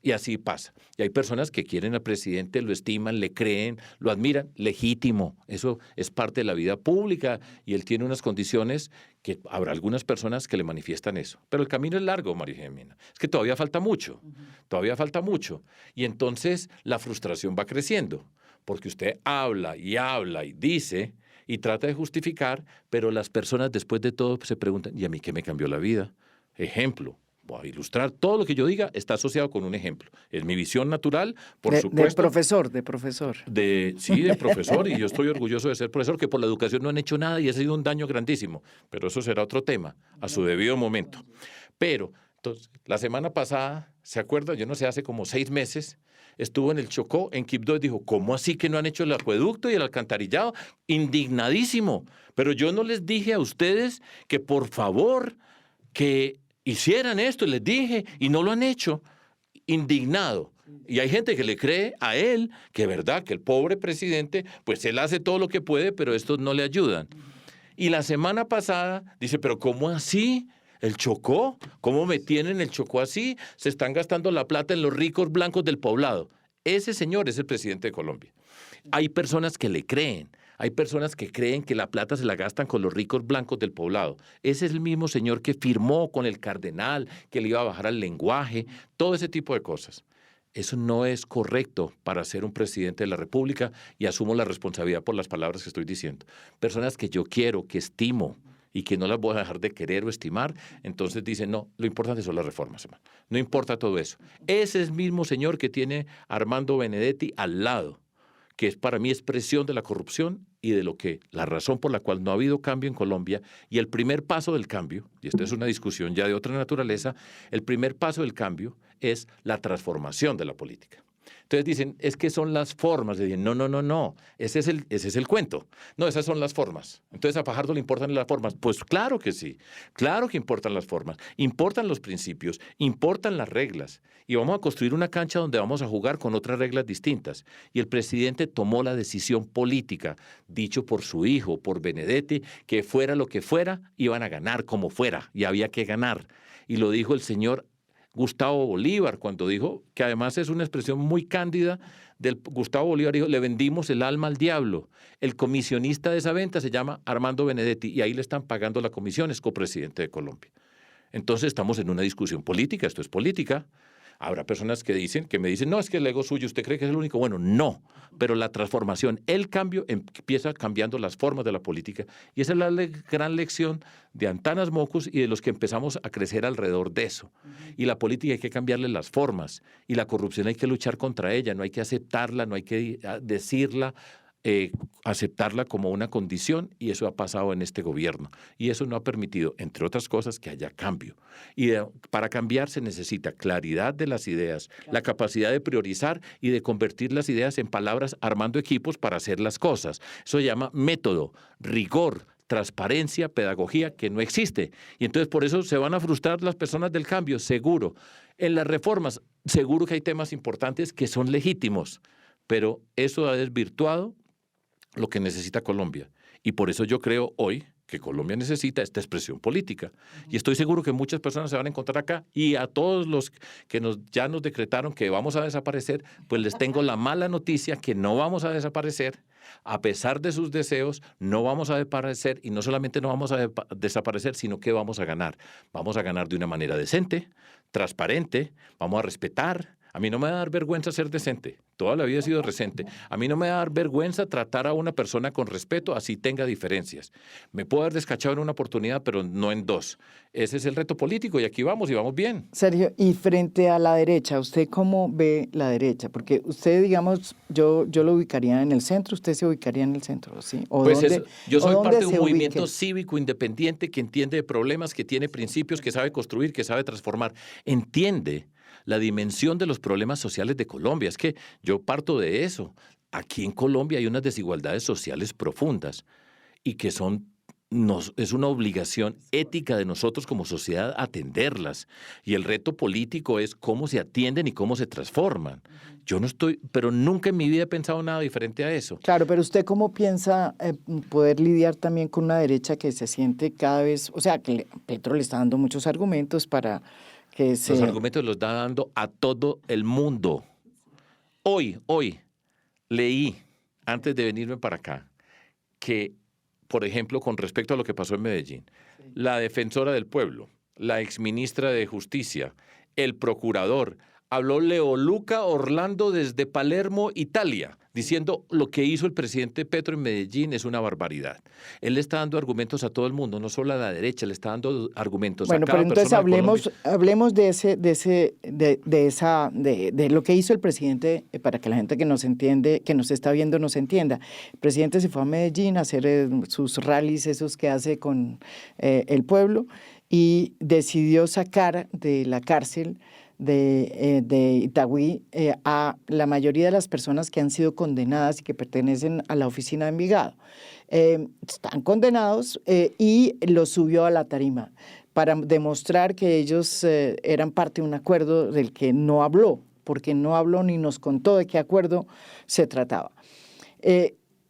Y así pasa. Y hay personas que quieren al presidente, lo estiman, le creen, lo admiran, legítimo. Eso es parte de la vida pública y él tiene unas condiciones que habrá algunas personas que le manifiestan eso. Pero el camino es largo, María Jimena. Es que todavía falta mucho, todavía falta mucho. Y entonces la frustración va creciendo, porque usted habla y dice y trata de justificar, pero las personas después de todo se preguntan, ¿y a mí qué me cambió la vida? Ejemplo. Voy a ilustrar, todo lo que yo diga está asociado con un ejemplo. Es mi visión natural, por supuesto. De profesor. Sí, de profesor, y yo estoy orgulloso de ser profesor, que por la educación no han hecho nada y ha sido un daño grandísimo, pero eso será otro tema, a su debido momento. Pero, entonces, la semana pasada, ¿se acuerda? Yo no sé, hace como 6 meses, estuvo en el Chocó, en Quibdó, y dijo, ¿cómo así que no han hecho el acueducto y el alcantarillado? Indignadísimo. Pero yo no les dije a ustedes que por favor, que hicieran esto, les dije, y no lo han hecho. Indignado. Y hay gente que le cree a él que verdad, que el pobre presidente, pues él hace todo lo que puede, pero estos no le ayudan. Y la semana pasada dice, pero ¿cómo así? ¿El Chocó? ¿Cómo me tienen el Chocó así? Se están gastando la plata en los ricos blancos del poblado. Ese señor es el presidente de Colombia. Hay personas que le creen. Hay personas que creen que la plata se la gastan con los ricos blancos del poblado. Ese es el mismo señor que firmó con el cardenal, que le iba a bajar al lenguaje, todo ese tipo de cosas. Eso no es correcto para ser un presidente de la República y asumo la responsabilidad por las palabras que estoy diciendo. Personas que yo quiero, que estimo y que no las voy a dejar de querer o estimar, entonces dicen, no, lo importante son las reformas, hermano. No importa todo eso. Ese es el mismo señor que tiene a Armando Benedetti al lado, que es para mí expresión de la corrupción y de lo que, la razón por la cual no ha habido cambio en Colombia, y el primer paso del cambio, y esta es una discusión ya de otra naturaleza, el primer paso del cambio es la transformación de la política. Entonces dicen, es que son las formas. Dicen, no, ese es el cuento. No, esas son las formas. Entonces, ¿a Fajardo le importan las formas? Pues claro que sí, claro que importan las formas, importan los principios, importan las reglas. Y vamos a construir una cancha donde vamos a jugar con otras reglas distintas. Y el presidente tomó la decisión política, dicho por su hijo, por Benedetti, que fuera lo que fuera, iban a ganar como fuera, y había que ganar. Y lo dijo el señor Gustavo Bolívar, cuando dijo, que además es una expresión muy cándida, Gustavo Bolívar dijo, le vendimos el alma al diablo. El comisionista de esa venta se llama Armando Benedetti y ahí le están pagando la comisión, es copresidente de Colombia. Entonces estamos en una discusión política, esto es política. Habrá personas que me dicen, no, es que el ego suyo, ¿usted cree que es el único? Bueno, no, pero la transformación, el cambio empieza cambiando las formas de la política y esa es la gran lección de Antanas Mockus y de los que empezamos a crecer alrededor de eso. Y la política hay que cambiarle las formas y la corrupción hay que luchar contra ella, no hay que aceptarla, no hay que decirla, aceptarla como una condición y eso ha pasado en este gobierno y eso no ha permitido, entre otras cosas, que haya cambio. Y para cambiar se necesita claridad de las ideas, la capacidad de priorizar y de convertir las ideas en palabras armando equipos para hacer las cosas. Eso se llama método, rigor, transparencia, pedagogía, que no existe. Y entonces por eso se van a frustrar las personas del cambio, seguro. En las reformas, seguro que hay temas importantes que son legítimos, pero eso ha desvirtuado lo que necesita Colombia. Y por eso yo creo hoy que Colombia necesita esta expresión política. Y estoy seguro que muchas personas se van a encontrar acá y a todos los que ya nos decretaron que vamos a desaparecer, pues les tengo la mala noticia que no vamos a desaparecer. A pesar de sus deseos, no vamos a desaparecer y no solamente no vamos a desaparecer, sino que vamos a ganar. Vamos a ganar de una manera decente, transparente, vamos a respetar. A mí no me va a dar vergüenza ser decente. Toda la vida he sido decente. A mí no me va a dar vergüenza tratar a una persona con respeto, así tenga diferencias. Me puedo haber descachado en una oportunidad, pero no en dos. Ese es el reto político y aquí vamos y vamos bien. Sergio, y frente a la derecha, ¿usted cómo ve la derecha? Porque usted, digamos, yo lo ubicaría en el centro, usted se ubicaría en el centro, ¿sí? ¿O pues dónde, yo soy parte de un movimiento ubique? cívico independiente que entiende de problemas, que tiene principios, que sabe construir, que sabe transformar. Entiende la dimensión de los problemas sociales de Colombia. Es que yo parto de eso. Aquí en Colombia hay unas desigualdades sociales profundas y que es una obligación ética de nosotros como sociedad atenderlas. Y el reto político es cómo se atienden y cómo se transforman. Pero nunca en mi vida he pensado nada diferente a eso. Claro, pero ¿usted cómo piensa poder lidiar también con una derecha que se siente cada vez, o sea, que Petro le está dando muchos argumentos para que Los argumentos los está dando a todo el mundo. Hoy, leí, antes de venirme para acá, que, por ejemplo, con respecto a lo que pasó en Medellín, la defensora del pueblo, la exministra de Justicia, el procurador, habló Leoluca Orlando desde Palermo, Italia, diciendo lo que hizo el presidente Petro en Medellín es una barbaridad. Él le está dando argumentos a todo el mundo, no solo a la derecha, le está dando argumentos a cada pero entonces persona de Colombia. hablemos de lo que hizo el presidente para que la gente que nos entiende, que nos está viendo, nos entienda. El presidente se fue a Medellín a hacer sus rallies, esos que hace con el pueblo, y decidió sacar de la cárcel de Itagüí a la mayoría de las personas que han sido condenadas y que pertenecen a la oficina de Envigado. Están condenados y los subió a la tarima para demostrar que ellos eran parte de un acuerdo del que no habló, porque no habló ni nos contó de qué acuerdo se trataba.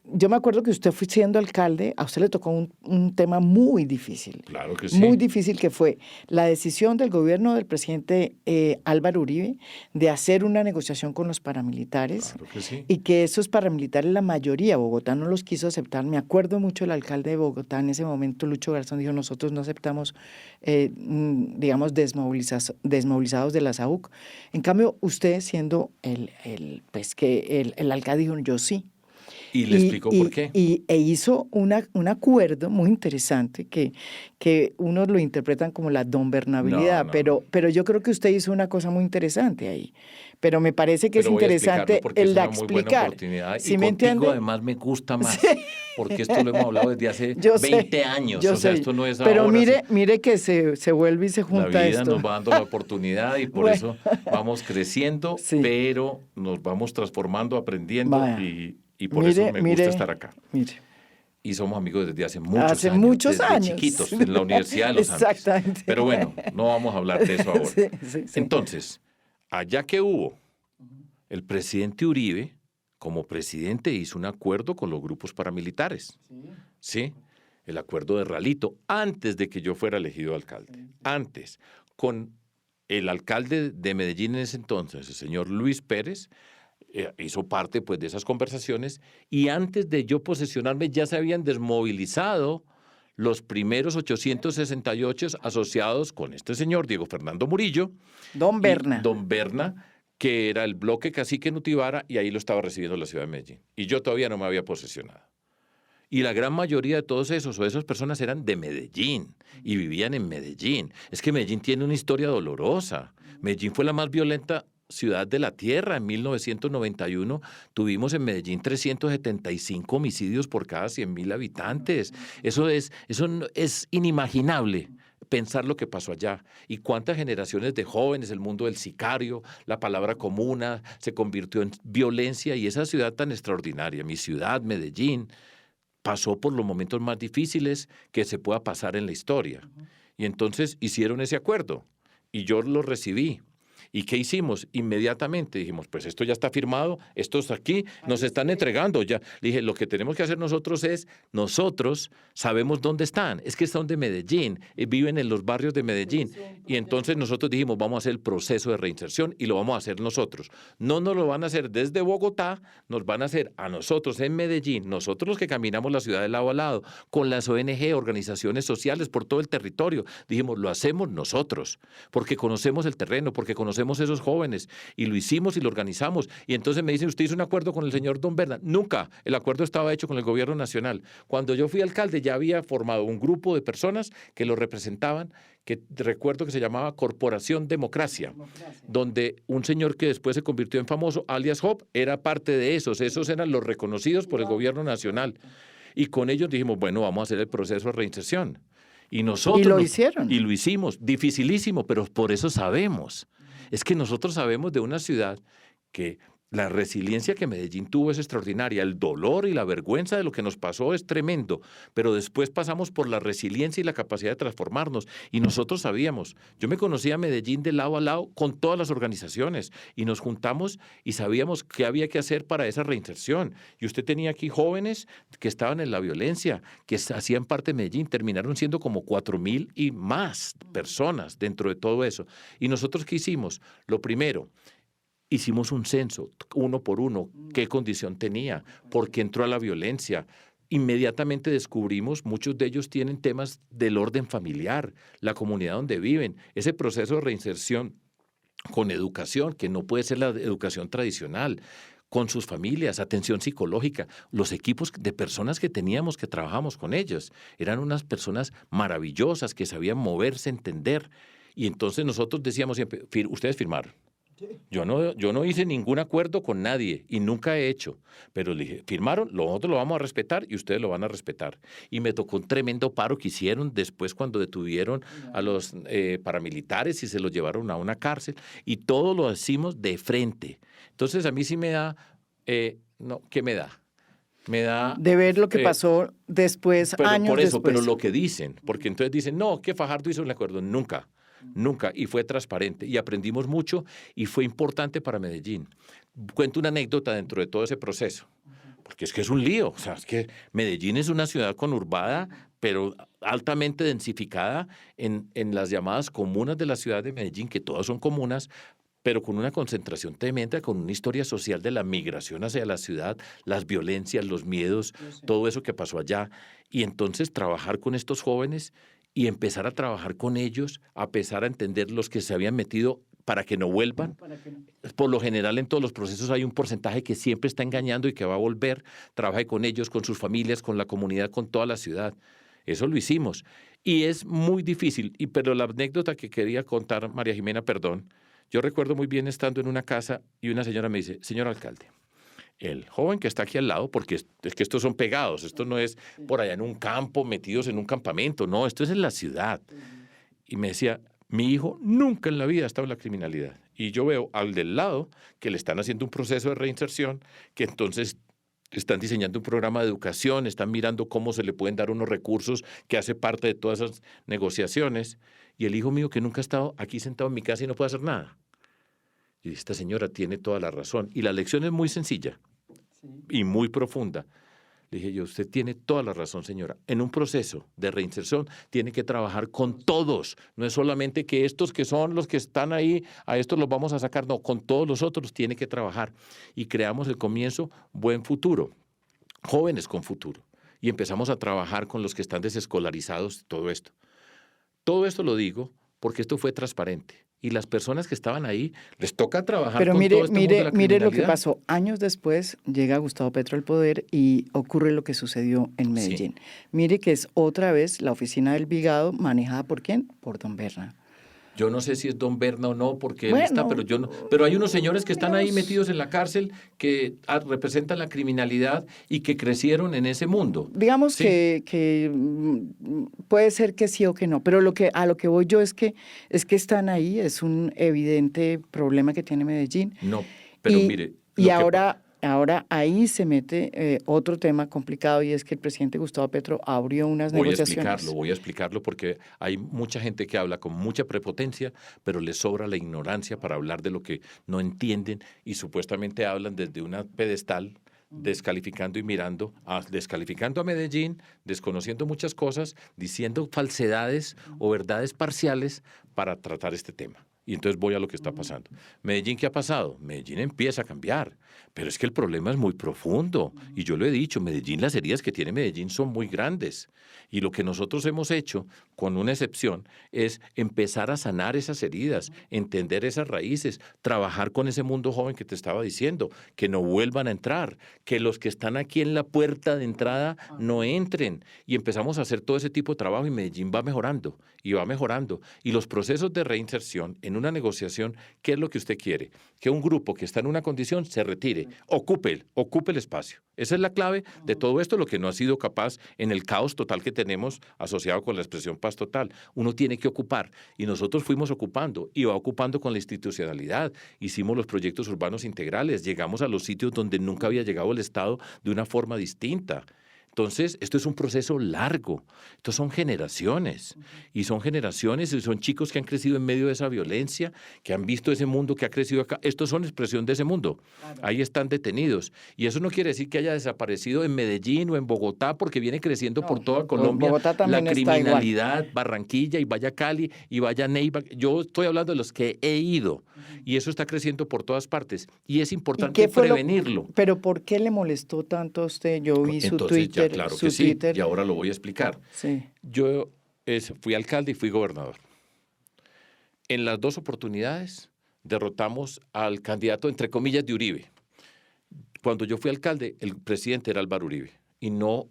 Yo me acuerdo que usted fue siendo alcalde, a usted le tocó un tema muy difícil. Claro que sí. Muy difícil, que fue la decisión del gobierno del presidente Álvaro Uribe de hacer una negociación con los paramilitares. Claro que sí. Y que esos paramilitares, la mayoría, Bogotá no los quiso aceptar. Me acuerdo mucho el alcalde de Bogotá en ese momento, Lucho Garzón, dijo, nosotros no aceptamos, digamos, desmovilizados de la SAUC. En cambio, usted siendo el alcalde dijo, yo sí. Y le explicó por qué. E hizo un acuerdo muy interesante que unos lo interpretan como la donbernabilidad, pero yo creo que usted hizo una cosa muy interesante ahí. Pero me parece que Pero es interesante porque el es la una muy buena explicar. oportunidad. ¿Sí Y me contigo entiende? además me gusta más, Sí. porque esto lo hemos hablado desde hace Yo 20 sé, años. yo O sea, sé. esto no es Pero ahora. mire que se vuelve y se La junta vida esto. nos va dando la oportunidad y por Bueno, eso vamos creciendo, sí, pero nos vamos transformando, aprendiendo vaya. y por eso me gusta estar acá. Mire. Y somos amigos desde hace muchos Hace años, muchos desde años. chiquitos, en la Universidad de los Andes. Exactamente. Pero bueno, no vamos a hablar de eso ahora. Sí. Entonces, allá que hubo, el presidente Uribe, como presidente, hizo un acuerdo con los grupos paramilitares. ¿Sí? El acuerdo de Ralito, antes de que yo fuera elegido alcalde. Antes, con el alcalde de Medellín en ese entonces, el señor Luis Pérez, hizo parte pues, de esas conversaciones, y antes de yo posesionarme ya se habían desmovilizado los primeros 868 asociados con este señor, Diego Fernando Murillo. Don Berna. Don Berna, que era el bloque Cacique Nutibara, y ahí lo estaba recibiendo la ciudad de Medellín. Y yo todavía no me había posesionado. Y la gran mayoría de todos esos o esas personas eran de Medellín y vivían en Medellín. Es que Medellín tiene una historia dolorosa. Medellín fue la más violenta ciudad de la tierra. En 1991 tuvimos en Medellín 375 homicidios por cada 100.000 habitantes. Eso es inimaginable pensar lo que pasó allá y cuántas generaciones de jóvenes, el mundo del sicario, la palabra comuna, se convirtió en violencia, y esa ciudad tan extraordinaria, mi ciudad, Medellín, pasó por los momentos más difíciles que se pueda pasar en la historia. Y entonces hicieron ese acuerdo y yo lo recibí. ¿Y qué hicimos? Inmediatamente dijimos, pues esto ya está firmado, estos aquí nos están entregando ya. Le dije, lo que tenemos que hacer nosotros sabemos dónde están. Es que son de Medellín, viven en los barrios de Medellín. Y entonces nosotros dijimos, vamos a hacer el proceso de reinserción y lo vamos a hacer nosotros. No nos lo van a hacer desde Bogotá, nos van a hacer a nosotros en Medellín, nosotros los que caminamos la ciudad de lado a lado, con las ONG, organizaciones sociales por todo el territorio. Dijimos, lo hacemos nosotros, porque conocemos el terreno, porque conocemos esos jóvenes, y lo hicimos y lo organizamos. Y entonces me dicen, ¿usted hizo un acuerdo con el señor Don Berna? Nunca, el acuerdo estaba hecho con el gobierno nacional. Cuando yo fui alcalde ya había formado un grupo de personas que lo representaban, que recuerdo que se llamaba Corporación Democracia, donde un señor que después se convirtió en famoso, alias Hop, era parte de esos eran los reconocidos por el gobierno nacional. Y con ellos dijimos, bueno, vamos a hacer el proceso de reinserción. Y nosotros... Y lo hicieron. Y lo hicimos, dificilísimo, pero por eso sabemos. Es que nosotros sabemos de una ciudad que la resiliencia que Medellín tuvo es extraordinaria, el dolor y la vergüenza de lo que nos pasó es tremendo, pero después pasamos por la resiliencia y la capacidad de transformarnos, y nosotros sabíamos. Yo me conocía a Medellín de lado a lado con todas las organizaciones, y nos juntamos y sabíamos qué había que hacer para esa reinserción. Y usted tenía aquí jóvenes que estaban en la violencia, que hacían parte de Medellín, terminaron siendo como 4.000 y más personas dentro de todo eso. ¿Y nosotros qué hicimos? Lo primero, hicimos un censo, uno por uno, qué condición tenía, por qué entró a la violencia. Inmediatamente descubrimos, muchos de ellos tienen temas del orden familiar, la comunidad donde viven, ese proceso de reinserción con educación, que no puede ser la educación tradicional, con sus familias, atención psicológica, los equipos de personas que teníamos, que trabajamos con ellos, eran unas personas maravillosas que sabían moverse, entender. Y entonces nosotros decíamos siempre, ustedes firmaron. Yo no hice ningún acuerdo con nadie y nunca he hecho, pero le dije, firmaron, nosotros lo vamos a respetar y ustedes lo van a respetar. Y me tocó un tremendo paro que hicieron después cuando detuvieron a los paramilitares y se los llevaron a una cárcel, y todo lo hicimos de frente. Entonces a mí sí me da, ¿qué me da? Me da... De ver lo que pasó después, años por eso, después. pero lo que dicen, porque entonces dicen, no, que Fajardo hizo un acuerdo. Nunca, y fue transparente, y aprendimos mucho, y fue importante para Medellín. Cuento una anécdota dentro de todo ese proceso, porque es que es un lío. O sea, es que Medellín es una ciudad conurbada, pero altamente densificada en las llamadas comunas de la ciudad de Medellín, que todas son comunas, pero con una concentración tremenda, con una historia social de la migración hacia la ciudad, las violencias, los miedos, todo eso que pasó allá. Y entonces trabajar con estos jóvenes y empezar a trabajar con ellos, a empezar a entender los que se habían metido para que no vuelvan. Por lo general en todos los procesos hay un porcentaje que siempre está engañando y que va a volver. Trabaje con ellos, con sus familias, con la comunidad, con toda la ciudad. Eso lo hicimos. Y es muy difícil. Pero la anécdota que quería contar, María Jimena, perdón, yo recuerdo muy bien estando en una casa y una señora me dice, señor alcalde, el joven que está aquí al lado, porque es que estos son pegados, esto no es por allá en un campo, metidos en un campamento, no, esto es en la ciudad. Y me decía, mi hijo nunca en la vida ha estado en la criminalidad. Y yo veo al del lado que le están haciendo un proceso de reinserción, que entonces están diseñando un programa de educación, están mirando cómo se le pueden dar unos recursos que hace parte de todas esas negociaciones. Y el hijo mío que nunca ha estado aquí sentado en mi casa y no puede hacer nada. Y esta señora tiene toda la razón. Y la lección es muy sencilla y muy profunda. Le dije yo, usted tiene toda la razón, señora. En un proceso de reinserción tiene que trabajar con todos. No es solamente que estos que son los que están ahí, a estos los vamos a sacar. No, con todos los otros tiene que trabajar. Y creamos el comienzo Buen Futuro, jóvenes con futuro. Y empezamos a trabajar con los que están desescolarizados, todo esto. Todo esto lo digo porque esto fue transparente. Y las personas que estaban ahí, les toca trabajar Pero con mire, todo este mundo de la mire lo que criminalidad. pasó. Años después llega Gustavo Petro al poder y ocurre lo que sucedió en Medellín. Sí. Mire que es otra vez la oficina del Vigado manejada ¿por quién? Por don Berna. Yo no sé si es don Berna o no, porque él Bueno, está, pero yo no. Pero hay unos señores que están ahí digamos, metidos en la cárcel que representan la criminalidad y que crecieron en ese mundo. digamos Sí. que puede ser que sí o que no, pero a lo que voy yo es que están ahí, es un evidente problema que tiene Medellín. No, pero Y, mire. y ahora ahí se mete otro tema complicado y es que el presidente Gustavo Petro abrió unas negociaciones. Voy a explicarlo porque hay mucha gente que habla con mucha prepotencia, pero les sobra la ignorancia para hablar de lo que no entienden y supuestamente hablan desde una pedestal, descalificando y mirando, descalificando a Medellín, desconociendo muchas cosas, diciendo falsedades o verdades parciales para tratar este tema. Y entonces voy a lo que está pasando. Medellín, ¿qué ha pasado? Medellín empieza a cambiar, pero es que el problema es muy profundo. Y yo lo he dicho, Medellín, las heridas que tiene Medellín son muy grandes. Y lo que nosotros hemos hecho, con una excepción, es empezar a sanar esas heridas, entender esas raíces, trabajar con ese mundo joven que te estaba diciendo, que no vuelvan a entrar, que los que están aquí en la puerta de entrada no entren. Y empezamos a hacer todo ese tipo de trabajo y Medellín va mejorando y va mejorando. Y los procesos de reinserción en una negociación, ¿qué es lo que usted quiere? Que un grupo que está en una condición se retire, ocupe el espacio. Esa es la clave de todo esto, lo que no ha sido capaz en el caos total que tenemos asociado con la expresión paz total. Uno tiene que ocupar y nosotros fuimos ocupando y va ocupando con la institucionalidad. Hicimos los proyectos urbanos integrales, llegamos a los sitios donde nunca había llegado el Estado de una forma distinta. Entonces, esto es un proceso largo, estos son generaciones, y son chicos que han crecido en medio de esa violencia, que han visto ese mundo que ha crecido acá, estos son expresión de ese mundo, ahí están detenidos, y eso no quiere decir que haya desaparecido en Medellín o en Bogotá, porque viene creciendo por toda Colombia la criminalidad, Barranquilla, y vaya Cali, y vaya Neiva, yo estoy hablando de los que he ido, y eso está creciendo por todas partes, y es importante prevenirlo. ¿Pero por qué le molestó tanto a usted? Yo vi su Twitter. Claro que sí, y ahora lo voy a explicar. Sí. Yo fui alcalde y fui gobernador. En las dos oportunidades derrotamos al candidato, entre comillas, de Uribe. Cuando yo fui alcalde, el presidente era Álvaro Uribe y no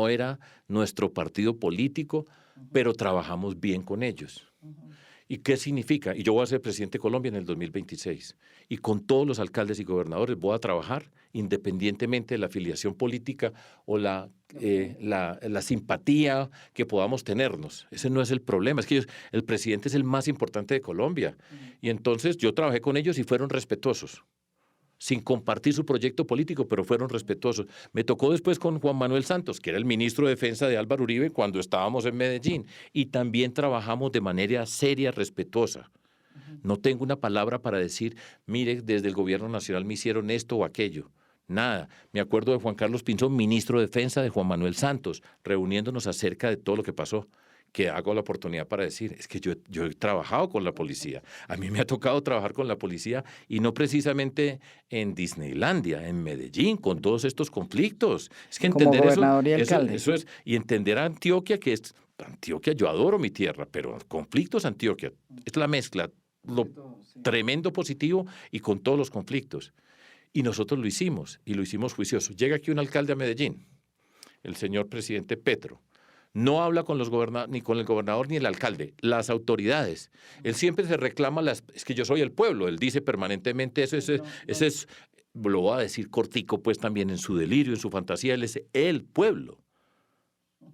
era nuestro partido político, pero trabajamos bien con ellos. ¿Y qué significa? Y yo voy a ser presidente de Colombia en el 2026. Y con todos los alcaldes y gobernadores voy a trabajar independientemente de la afiliación política o la simpatía que podamos tenernos. Ese no es el problema. Es que el presidente es el más importante de Colombia. Y entonces yo trabajé con ellos y fueron respetuosos, sin compartir su proyecto político, pero fueron respetuosos. Me tocó después con Juan Manuel Santos, que era el ministro de Defensa de Álvaro Uribe cuando estábamos en Medellín, y también trabajamos de manera seria, respetuosa. No tengo una palabra para decir, mire, desde el gobierno nacional me hicieron esto o aquello. Nada. Me acuerdo de Juan Carlos Pinzón, ministro de Defensa de Juan Manuel Santos, reuniéndonos acerca de todo lo que pasó. Que hago la oportunidad para decir, es que yo he trabajado con la policía. A mí me ha tocado trabajar con la policía y no precisamente en Disneylandia, en Medellín, con todos estos conflictos. Es que entender como gobernador y alcalde. Eso es, y entender a Antioquia, que es Antioquia, yo adoro mi tierra, pero conflictos Antioquia, es la mezcla lo tremendo positivo y con todos los conflictos. Y nosotros lo hicimos, y lo hicimos juicioso. Llega aquí un alcalde a Medellín, el señor presidente Petro. No habla con ni con el gobernador ni el alcalde, las autoridades. Él siempre se reclama, es que yo soy el pueblo, él dice permanentemente eso, ese es, lo voy a decir cortico, pues también en su delirio, en su fantasía, él es el pueblo.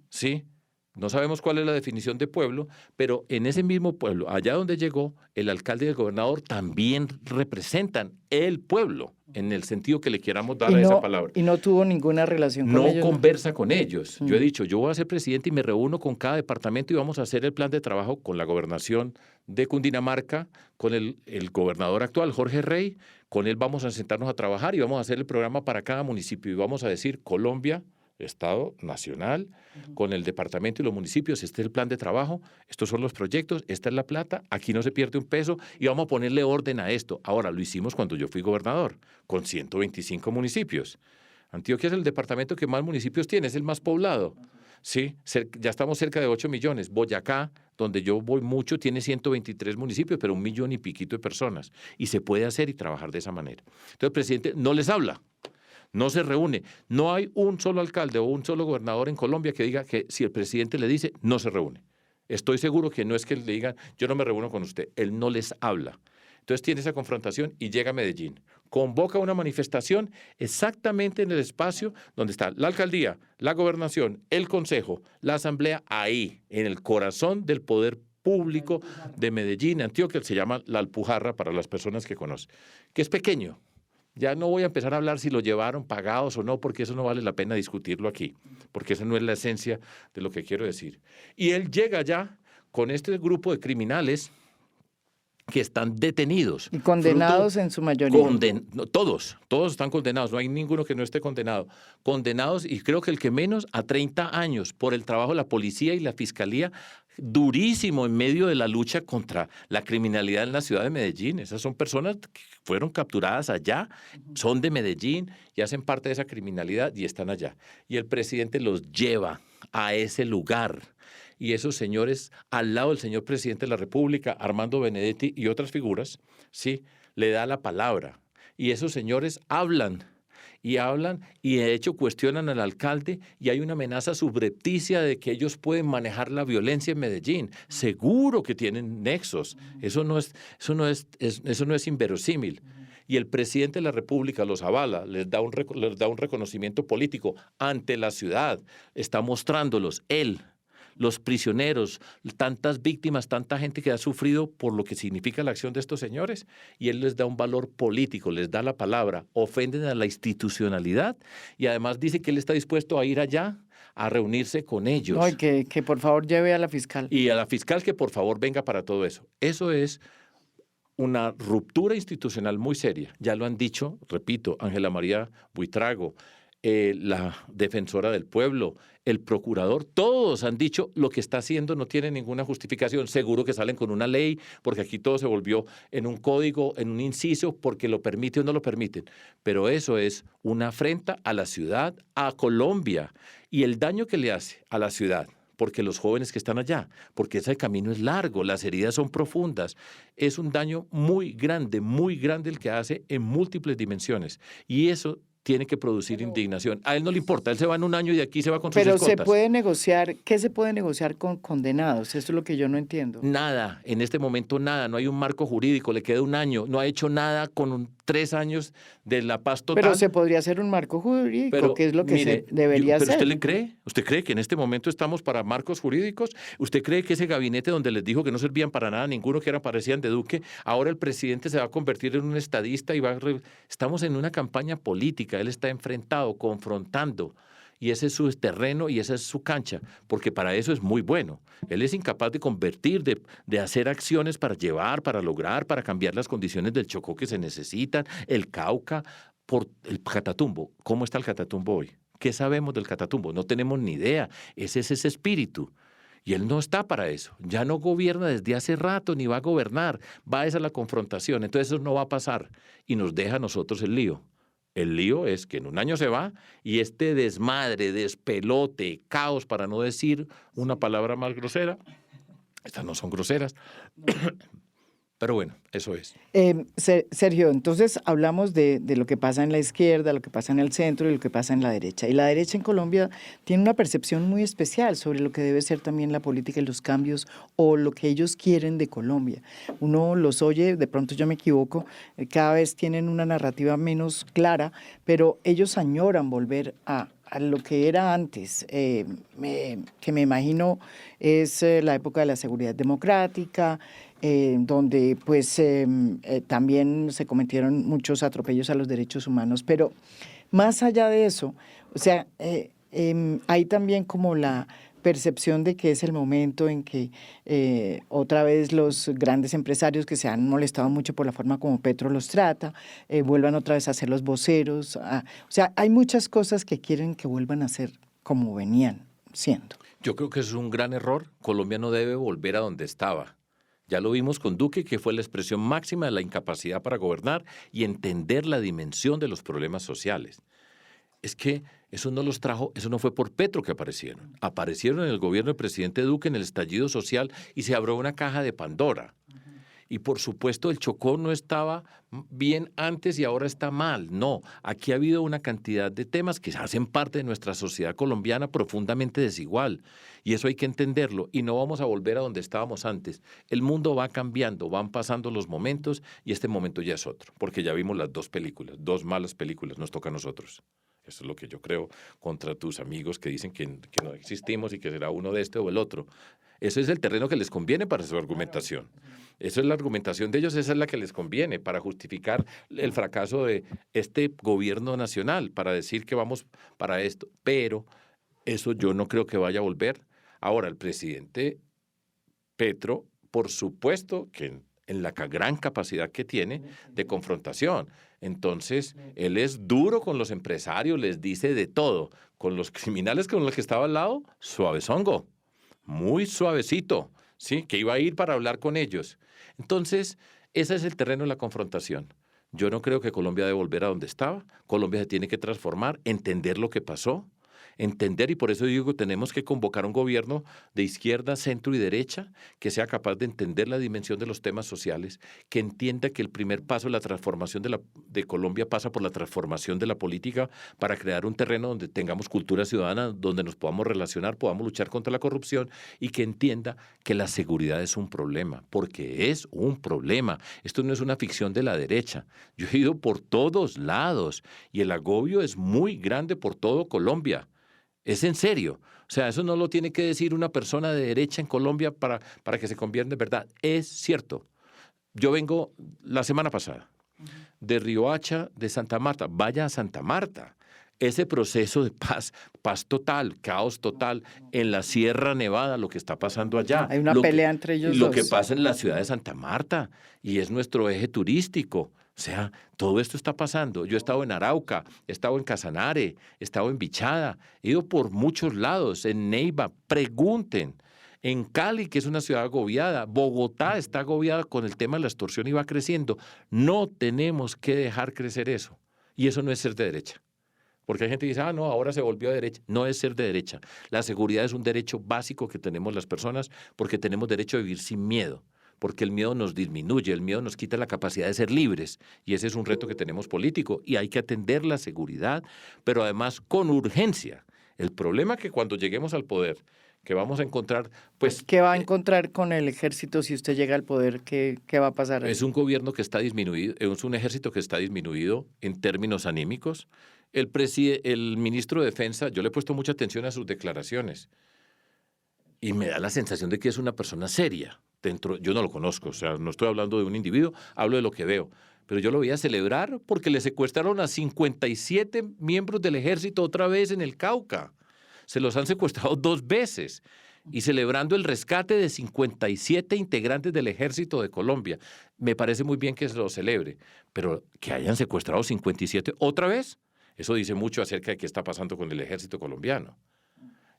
¿Sí? No sabemos cuál es la definición de pueblo, pero en ese mismo pueblo, allá donde llegó, el alcalde y el gobernador también representan el pueblo, en el sentido que le queramos dar a esa palabra. Y no tuvo ninguna relación con ellos. No conversa con ellos. Yo he dicho, yo voy a ser presidente y me reúno con cada departamento y vamos a hacer el plan de trabajo con la gobernación de Cundinamarca, con el gobernador actual, Jorge Rey. Con él vamos a sentarnos a trabajar y vamos a hacer el programa para cada municipio y vamos a decir Colombia, Estado nacional, con el departamento y los municipios, este es el plan de trabajo, estos son los proyectos, esta es la plata, aquí no se pierde un peso y vamos a ponerle orden a esto. Ahora, lo hicimos cuando yo fui gobernador, con 125 municipios. Antioquia es el departamento que más municipios tiene, es el más poblado. Sí, ya estamos cerca de 8 millones. Boyacá, donde yo voy mucho, tiene 123 municipios, pero 1 millón y piquito de personas. Y se puede hacer y trabajar de esa manera. Entonces, el presidente no les habla. No se reúne. No hay un solo alcalde o un solo gobernador en Colombia que diga que si el presidente le dice, no se reúne. Estoy seguro que no es que le digan, yo no me reúno con usted. Él no les habla. Entonces tiene esa confrontación y llega a Medellín. Convoca una manifestación exactamente en el espacio donde está la alcaldía, la gobernación, el consejo, la asamblea, ahí, en el corazón del poder público de Medellín, Antioquia, se llama La Alpujarra para las personas que conocen, que es pequeño. Ya no voy a empezar a hablar si lo llevaron pagados o no, porque eso no vale la pena discutirlo aquí, porque esa no es la esencia de lo que quiero decir. Y él llega ya con este grupo de criminales que están detenidos. Y condenados en su mayoría. Todos están condenados, no hay ninguno que no esté condenado. Condenados, y creo que el que menos, a 30 años por el trabajo de la policía y la fiscalía, durísimo en medio de la lucha contra la criminalidad en la ciudad de Medellín. Esas son personas que fueron capturadas allá, son de Medellín y hacen parte de esa criminalidad y están allá. Y el presidente los lleva a ese lugar. Y esos señores, al lado del señor presidente de la República, Armando Benedetti y otras figuras, sí, le da la palabra. Y esos señores hablan y de hecho cuestionan al alcalde y hay una amenaza subrepticia de que ellos pueden manejar la violencia en Medellín. Seguro que tienen nexos. Eso no es inverosímil. Y el presidente de la República los avala, les da un reconocimiento político ante la ciudad. Está mostrándolos él. Los prisioneros, tantas víctimas, tanta gente que ha sufrido por lo que significa la acción de estos señores, y él les da un valor político, les da la palabra, ofenden a la institucionalidad y además dice que él está dispuesto a ir allá a reunirse con ellos. No, y que por favor lleve a la fiscal. Y a la fiscal que por favor venga para todo eso. Eso es una ruptura institucional muy seria. Ya lo han dicho, repito, Ángela María Buitrago, la defensora del pueblo, el procurador, todos han dicho lo que está haciendo no tiene ninguna justificación. Seguro que salen con una ley, porque aquí todo se volvió en un código, en un inciso, porque lo permite o no lo permiten. Pero eso es una afrenta a la ciudad, a Colombia, y el daño que le hace a la ciudad. Porque los jóvenes que están allá, porque ese camino es largo, las heridas son profundas, es un daño muy grande el que hace en múltiples dimensiones. Y eso tiene que producir indignación. A él no le importa, él se va en un año y de aquí se va con sus escoltas. Pero se puede negociar, ¿qué se puede negociar con condenados? Eso es lo que yo no entiendo. Nada, en este momento nada, no hay un marco jurídico, le queda un año, no ha hecho nada con 3 años de la paz total. Pero se podría hacer un marco jurídico, que es lo que se debería hacer. ¿Pero usted le cree? ¿Usted cree que en este momento estamos para marcos jurídicos? ¿Usted cree que ese gabinete donde les dijo que no servían para nada, ninguno que parecían de Duque, ahora el presidente se va a convertir en un estadista y estamos en una campaña política, él está enfrentado, confrontando. Y ese es su terreno y esa es su cancha, porque para eso es muy bueno. Él es incapaz de convertir, de hacer acciones para llevar, para lograr, para cambiar las condiciones del Chocó que se necesitan, el Cauca, por el Catatumbo. ¿Cómo está el Catatumbo hoy? ¿Qué sabemos del Catatumbo? No tenemos ni idea. Ese es ese espíritu. Y él no está para eso. Ya no gobierna desde hace rato, ni va a gobernar. Va a esa la confrontación. Entonces eso no va a pasar. Y nos deja a nosotros el lío. El lío es que en un año se va y este desmadre, despelote, caos, para no decir una palabra más grosera, estas no son groseras, Pero bueno, eso es. Sergio, entonces hablamos de lo que pasa en la izquierda, lo que pasa en el centro y lo que pasa en la derecha. Y la derecha en Colombia tiene una percepción muy especial sobre lo que debe ser también la política y los cambios o lo que ellos quieren de Colombia. Uno los oye, de pronto yo me equivoco, cada vez tienen una narrativa menos clara, pero ellos añoran volver a lo que era antes, que me imagino es la época de la seguridad democrática, donde pues también se cometieron muchos atropellos a los derechos humanos. Pero más allá de eso, o sea, hay también como la percepción de que es el momento en que otra vez los grandes empresarios que se han molestado mucho por la forma como Petro los trata, vuelvan otra vez a ser los voceros. O sea, hay muchas cosas que quieren que vuelvan a ser como venían siendo. Yo creo que eso es un gran error. Colombia no debe volver a donde estaba. Ya lo vimos con Duque, que fue la expresión máxima de la incapacidad para gobernar y entender la dimensión de los problemas sociales. Es que eso no los trajo, eso no fue por Petro que aparecieron. Aparecieron en el gobierno del presidente Duque, en el estallido social, y se abrió una caja de Pandora. Y por supuesto el Chocó no estaba bien antes y ahora está mal. No, aquí ha habido una cantidad de temas que hacen parte de nuestra sociedad colombiana profundamente desigual. Y eso hay que entenderlo y no vamos a volver a donde estábamos antes. El mundo va cambiando, van pasando los momentos y este momento ya es otro. Porque ya vimos las dos películas, dos malas películas, nos toca a nosotros. Eso es lo que yo creo contra tus amigos que dicen que no existimos y que será uno de este o el otro. Ese es el terreno que les conviene para su argumentación. Esa es la argumentación de ellos, esa es la que les conviene para justificar el fracaso de este gobierno nacional, para decir que vamos para esto. Pero eso yo no creo que vaya a volver. Ahora, el presidente Petro, por supuesto que en la gran capacidad que tiene de confrontación. Entonces, él es duro con los empresarios, les dice de todo. Con los criminales con los que estaba al lado, suavezongo, muy suavecito, ¿sí? Que iba a ir para hablar con ellos. Entonces, ese es el terreno de la confrontación. Yo no creo que Colombia debe volver a donde estaba. Colombia se tiene que transformar, entender lo que pasó, entender, y por eso digo que tenemos que convocar un gobierno de izquierda, centro y derecha que sea capaz de entender la dimensión de los temas sociales, que entienda que el primer paso de la transformación de Colombia pasa por la transformación de la política para crear un terreno donde tengamos cultura ciudadana, donde nos podamos relacionar, podamos luchar contra la corrupción y que entienda que la seguridad es un problema, porque es un problema. Esto no es una ficción de la derecha. Yo he ido por todos lados y el agobio es muy grande por todo Colombia. Es en serio. O sea, eso no lo tiene que decir una persona de derecha en Colombia para que se convierta en verdad. Es cierto. Yo vengo la semana pasada de Riohacha, de Santa Marta. Vaya a Santa Marta. Ese proceso de paz total, caos total en la Sierra Nevada, lo que está pasando allá. Hay una pelea entre ellos Lo dos. que pasa en la ciudad de Santa Marta y es nuestro eje turístico. O sea, todo esto está pasando. Yo he estado en Arauca, he estado en Casanare, he estado en Bichada, he ido por muchos lados, en Neiva, pregunten. En Cali, que es una ciudad agobiada, Bogotá está agobiada con el tema de la extorsión y va creciendo. No tenemos que dejar crecer eso. Y eso no es ser de derecha. Porque hay gente que dice, no, ahora se volvió de derecha. No es ser de derecha. La seguridad es un derecho básico que tenemos las personas porque tenemos derecho a vivir sin miedo. Porque el miedo nos disminuye, el miedo nos quita la capacidad de ser libres y ese es un reto que tenemos político y hay que atender la seguridad, pero además con urgencia. El problema es que cuando lleguemos al poder, que vamos a encontrar, pues... ¿Qué va a encontrar con el ejército si usted llega al poder? ¿Qué va a pasar? Es un gobierno que está disminuido, es un ejército que está disminuido en términos anímicos. El ministro de Defensa, yo le he puesto mucha atención a sus declaraciones y me da la sensación de que es una persona seria. Yo no lo conozco, o sea, no estoy hablando de un individuo, hablo de lo que veo. Pero yo lo voy a celebrar porque le secuestraron a 57 miembros del ejército otra vez en el Cauca. Se los han secuestrado 2 veces y celebrando el rescate de 57 integrantes del ejército de Colombia. Me parece muy bien que se lo celebre, pero que hayan secuestrado 57 otra vez, eso dice mucho acerca de qué está pasando con el ejército colombiano.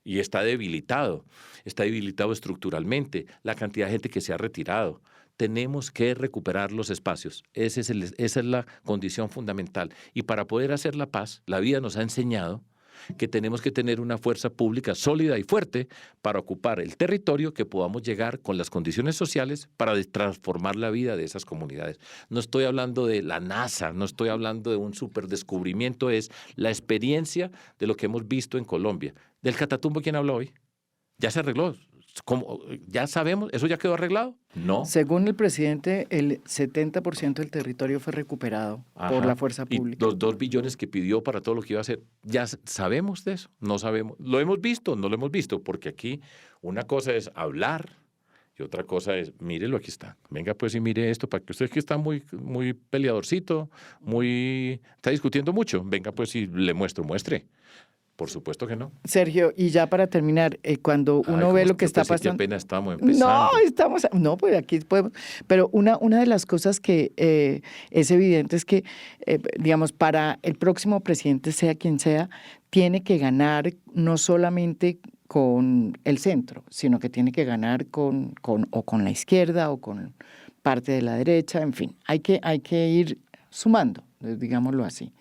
Y está debilitado estructuralmente, la cantidad de gente que se ha retirado. Tenemos que recuperar los espacios, esa es la condición fundamental. Y para poder hacer la paz, la vida nos ha enseñado que tenemos que tener una fuerza pública sólida y fuerte para ocupar el territorio, que podamos llegar con las condiciones sociales para transformar la vida de esas comunidades. No estoy hablando de la NASA, no estoy hablando de un superdescubrimiento, es la experiencia de lo que hemos visto en Colombia. ¿Del Catatumbo quién habla hoy? Ya se arregló. ¿Cómo? ¿Ya sabemos? ¿Eso ya quedó arreglado? No. Según el presidente, el 70% del territorio fue recuperado por la fuerza pública. Y los 2 billones que pidió para todo lo que iba a hacer, ¿ya sabemos de eso? No sabemos. ¿Lo hemos visto? No lo hemos visto, porque aquí una cosa es hablar y otra cosa es, mírelo, aquí está. Venga pues y mire esto, para que usted que está muy, muy peleadorcito, está discutiendo mucho. Venga pues y le muestre. Por supuesto que no. Sergio, y ya para terminar, cuando uno ve lo que está pasando... Que apenas estamos empezando. No, pues aquí podemos... Pero una de las cosas que es evidente es que, digamos, para el próximo presidente, sea quien sea, tiene que ganar no solamente con el centro, sino que tiene que ganar con la izquierda o con parte de la derecha, en fin, hay que ir sumando, digámoslo así.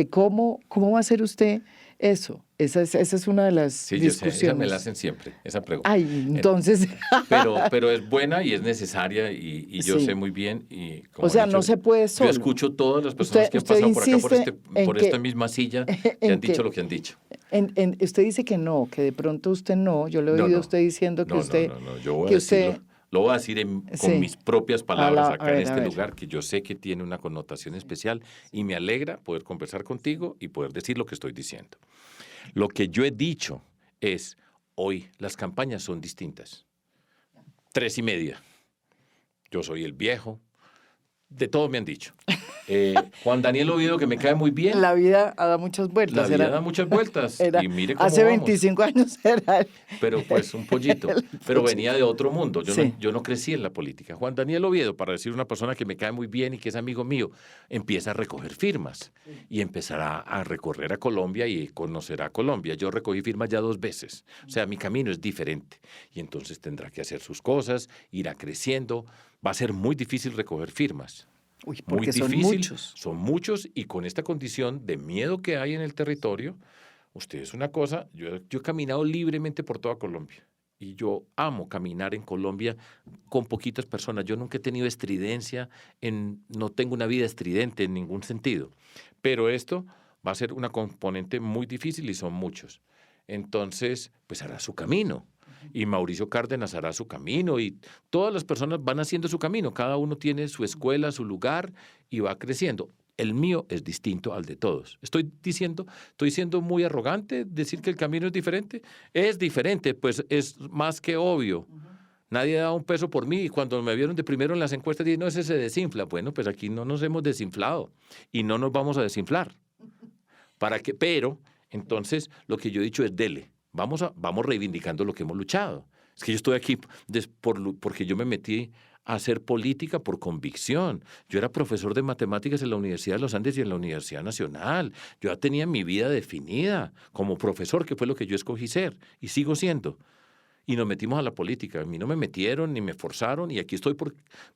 ¿Cómo va a hacer usted eso? Esa es una de las discusiones. Yo sé, esa me la hacen siempre, esa pregunta. Ay, entonces... Pero es buena y es necesaria y yo sé muy bien. Y como o sea, dicho, no se puede solo. Yo escucho todas las personas que han pasado por acá, por esta misma silla, que han dicho lo que han dicho. Usted dice que no, que de pronto usted no. Yo le he oído a usted diciendo que usted... No, yo voy a decirlo. Lo voy a decir con mis propias palabras acá en este lugar, que yo sé que tiene una connotación especial y me alegra poder conversar contigo y poder decir lo que estoy diciendo. Lo que yo he dicho es, hoy las campañas son distintas. 3:30. Yo soy el viejo. De todo me han dicho. Juan Daniel Oviedo, que me cae muy bien. La vida da muchas vueltas. La vida da muchas vueltas. Y mire cómo hace vamos. 25 años era... Pero pues un pollito. Pero venía de otro mundo. Yo no crecí en la política. Juan Daniel Oviedo, para decir una persona que me cae muy bien y que es amigo mío, empieza a recoger firmas y empezará a recorrer a Colombia y conocerá Colombia. Yo recogí firmas ya 2 veces. O sea, mi camino es diferente. Y entonces tendrá que hacer sus cosas, irá creciendo. Va a ser muy difícil recoger firmas. Uy, porque muy son difícil, muchos. Son muchos y con esta condición de miedo que hay en el territorio, usted es una cosa, yo he caminado libremente por toda Colombia y yo amo caminar en Colombia con poquitas personas. Yo nunca he tenido estridencia, no tengo una vida estridente en ningún sentido, pero esto va a ser una componente muy difícil y son muchos. Entonces, pues hará su camino. Y Mauricio Cárdenas hará su camino y todas las personas van haciendo su camino. Cada uno tiene su escuela, su lugar y va creciendo. El mío es distinto al de todos. Estoy siendo muy arrogante decir que el camino es diferente. Es diferente, pues es más que obvio. Nadie da un peso por mí y cuando me vieron de primero en las encuestas dije, no, ese se desinfla. Bueno, pues aquí no nos hemos desinflado y no nos vamos a desinflar. Pero, entonces, lo que yo he dicho es dele. Vamos reivindicando lo que hemos luchado. Es que yo estoy aquí porque yo me metí a hacer política por convicción. Yo era profesor de matemáticas en la Universidad de los Andes y en la Universidad Nacional. Yo ya tenía mi vida definida como profesor, que fue lo que yo escogí ser y sigo siendo. Y nos metimos a la política. A mí no me metieron ni me forzaron y aquí estoy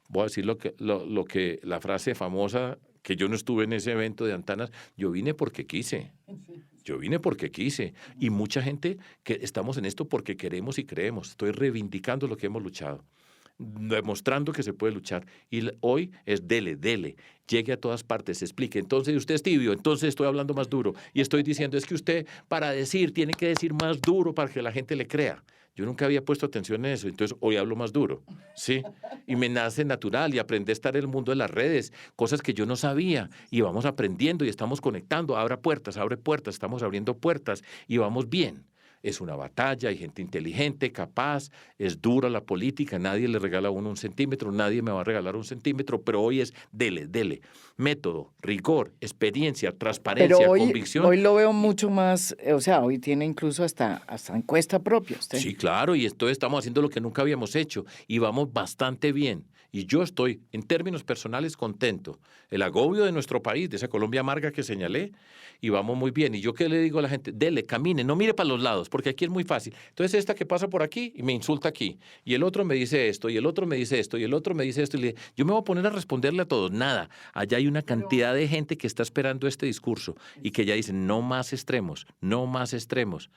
voy a decir la frase famosa, que yo no estuve en ese evento de Antanas, yo vine porque quise. Yo vine porque quise. Y mucha gente que estamos en esto porque queremos y creemos. Estoy reivindicando lo que hemos luchado, demostrando que se puede luchar. Y hoy es dele. Llegue a todas partes, explique. Entonces usted es tibio, entonces estoy hablando más duro. Y estoy diciendo, es que usted para decir tiene que decir más duro para que la gente le crea. Yo nunca había puesto atención en eso, entonces hoy hablo más duro, ¿sí? Y me nace natural y aprendí a estar en el mundo de las redes, cosas que yo no sabía y vamos aprendiendo y estamos conectando, abre puertas, estamos abriendo puertas y vamos bien. Es una batalla, hay gente inteligente, capaz, es dura la política, nadie le regala a uno 1 centímetro, nadie me va a regalar 1 centímetro, pero hoy es dele. Método, rigor, experiencia, transparencia, pero convicción. Hoy lo veo mucho más, o sea, hoy tiene incluso hasta encuesta propia usted. Sí, claro, y entonces estamos haciendo lo que nunca habíamos hecho y vamos bastante bien. Y yo estoy, en términos personales, contento. El agobio de nuestro país, de esa Colombia amarga que señalé, y vamos muy bien. ¿Y yo qué le digo a la gente? Dele, camine, no mire para los lados, porque aquí es muy fácil. Entonces esta que pasa por aquí y me insulta aquí, y el otro me dice esto, y el otro me dice esto, y el otro me dice esto, y yo me voy a poner a responderle a todos. Nada, allá hay una cantidad de gente que está esperando este discurso y que ya dicen, no más extremos, no más extremos.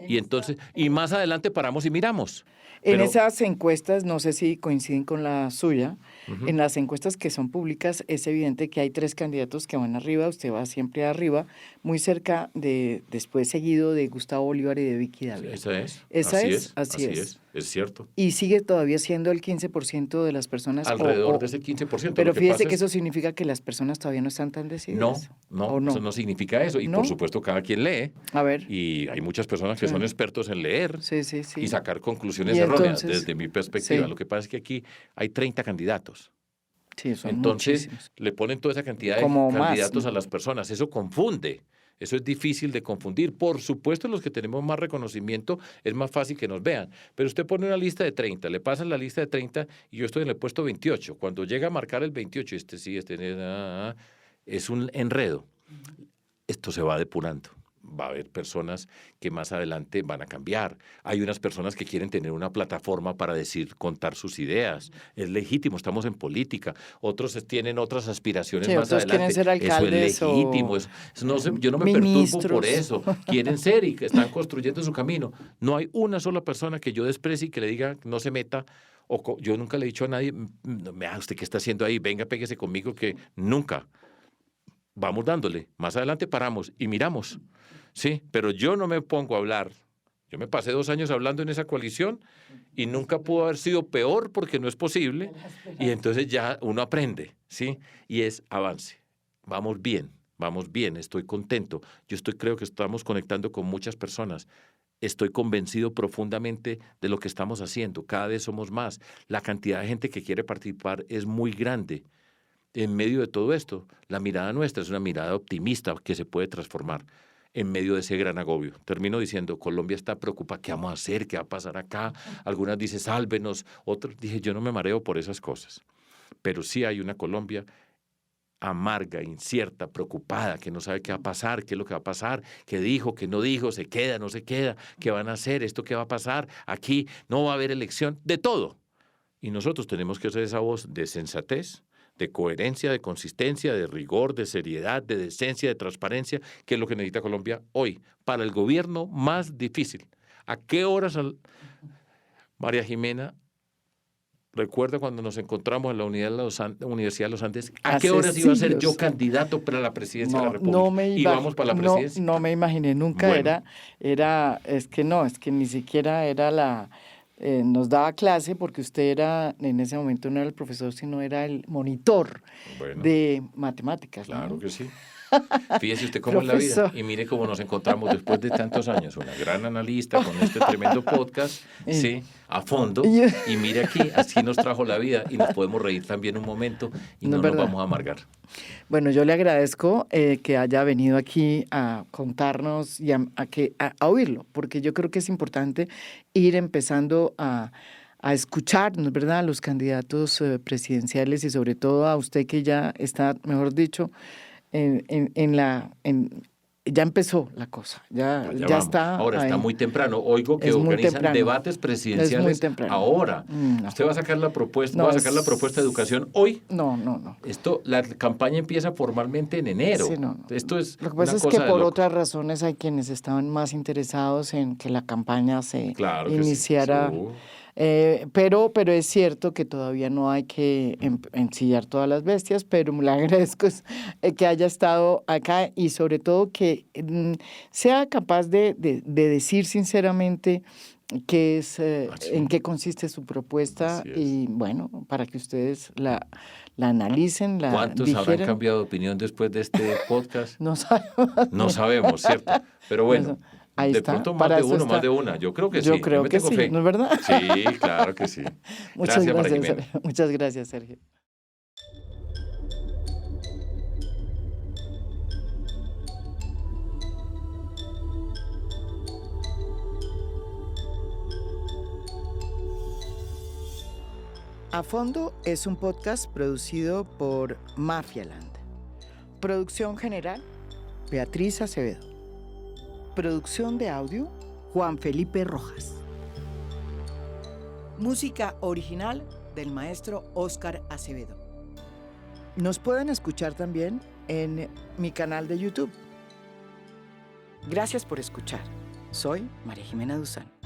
Y entonces, y más adelante paramos y miramos. En esas encuestas, no sé si coinciden con la suya, en las encuestas que son públicas es evidente que hay 3 candidatos que van arriba, usted va siempre arriba, muy cerca de, después seguido de Gustavo Bolívar y de Vicky Dávila. Esa es. Así es. Es cierto. Y sigue todavía siendo el 15% de las personas. Alrededor de ese 15%. Pero fíjese que eso significa que las personas todavía no están tan decididas. No, eso no significa eso. Y por supuesto cada quien lee. A ver. Y hay muchas personas que son expertos en leer y sacar conclusiones erróneas desde mi perspectiva. Lo que pasa es que aquí hay 30 candidatos. Sí, son Entonces muchísimos. le ponen toda esa cantidad de candidatos a las personas. Eso confunde. Eso es difícil de confundir. Por supuesto, los que tenemos más reconocimiento es más fácil que nos vean. Pero usted pone una lista de 30, le pasan la lista de 30 y yo estoy en el puesto 28. Cuando llega a marcar el 28, es un enredo. Esto se va depurando. Va a haber personas que más adelante van a cambiar. Hay unas personas que quieren tener una plataforma para contar sus ideas. Es legítimo, estamos en política. Otros tienen otras aspiraciones más otros adelante. Quieren ser alcaldes eso es legítimo. Yo no me perturbo por eso. Quieren ser y que están construyendo su camino. No hay una sola persona que yo desprecie y que le diga no se meta. Yo nunca le he dicho a nadie, ¿usted qué está haciendo ahí? Venga, péguese conmigo, que nunca. Vamos dándole. Más adelante paramos y miramos. Sí, pero yo no me pongo a hablar. Yo me pasé 2 años hablando en esa coalición y nunca pudo haber sido peor porque no es posible. Y entonces ya uno aprende, ¿sí? Y es avance. Vamos bien, estoy contento. Creo que estamos conectando con muchas personas. Estoy convencido profundamente de lo que estamos haciendo. Cada vez somos más. La cantidad de gente que quiere participar es muy grande. En medio de todo esto, la mirada nuestra es una mirada optimista que se puede transformar en medio de ese gran agobio. Termino diciendo, Colombia está preocupada, ¿qué vamos a hacer? ¿Qué va a pasar acá? Algunas dicen, sálvenos. Otras dije, yo no me mareo por esas cosas. Pero sí hay una Colombia amarga, incierta, preocupada, que no sabe qué va a pasar, qué es lo que va a pasar, qué dijo, qué no dijo, se queda, no se queda, qué van a hacer, esto qué va a pasar, aquí no va a haber elección, de todo. Y nosotros tenemos que hacer esa voz de sensatez, de coherencia, de consistencia, de rigor, de seriedad, de decencia, de transparencia, que es lo que necesita Colombia hoy, para el gobierno más difícil. ¿A qué horas, María Jimena, recuerda cuando nos encontramos en la Universidad de los Andes, ¿a qué horas iba a ser yo candidato para la presidencia de la República? ¿Íbamos para la presidencia? No me imaginé nunca, bueno. es que ni siquiera era nos daba clase porque usted era, en ese momento no era el profesor, sino era el monitor de matemáticas. Claro, ¿no? que sí. Fíjese usted cómo es la vida y mire cómo nos encontramos después de tantos años. Una gran analista con este tremendo podcast, sí, a fondo. Y mire aquí, así nos trajo la vida y nos podemos reír también un momento y no nos vamos a amargar. Bueno, yo le agradezco que haya venido aquí a contarnos y a oírlo, porque yo creo que es importante ir empezando a escucharnos, ¿verdad?, a los candidatos presidenciales y sobre todo a usted que ya está, mejor dicho, ya empezó la cosa, ya está. Ahora ahí. Está muy temprano. Oigo que organizan debates presidenciales ahora. No. ¿Usted va a sacar la propuesta? ¿Va a sacar la propuesta de educación hoy? No. La campaña empieza formalmente en enero. Sí, no. Esto es lo que pasa es que por otras razones hay quienes estaban más interesados en que la campaña se iniciara. Sí. Pero es cierto que todavía no hay que ensillar todas las bestias, pero le agradezco que haya estado acá y sobre todo que sea capaz de decir sinceramente qué es, en qué consiste su propuesta y bueno, para que ustedes la analicen, la ¿Cuántos habrán cambiado de opinión después de este podcast? No sabemos. No sabemos, ¿cierto? Pero bueno. Ahí de está. Pronto más de uno, más de una. Yo creo que sí. Yo creo que sí, fe. ¿no es verdad? Sí, claro que sí. Muchas gracias, muchas gracias, Sergio. A Fondo es un podcast producido por Mafialand. Producción general, Beatriz Acevedo. Producción de audio, Juan Felipe Rojas. Música original del maestro Óscar Acevedo. Nos pueden escuchar también en mi canal de YouTube. Gracias por escuchar. Soy María Jimena Duzán.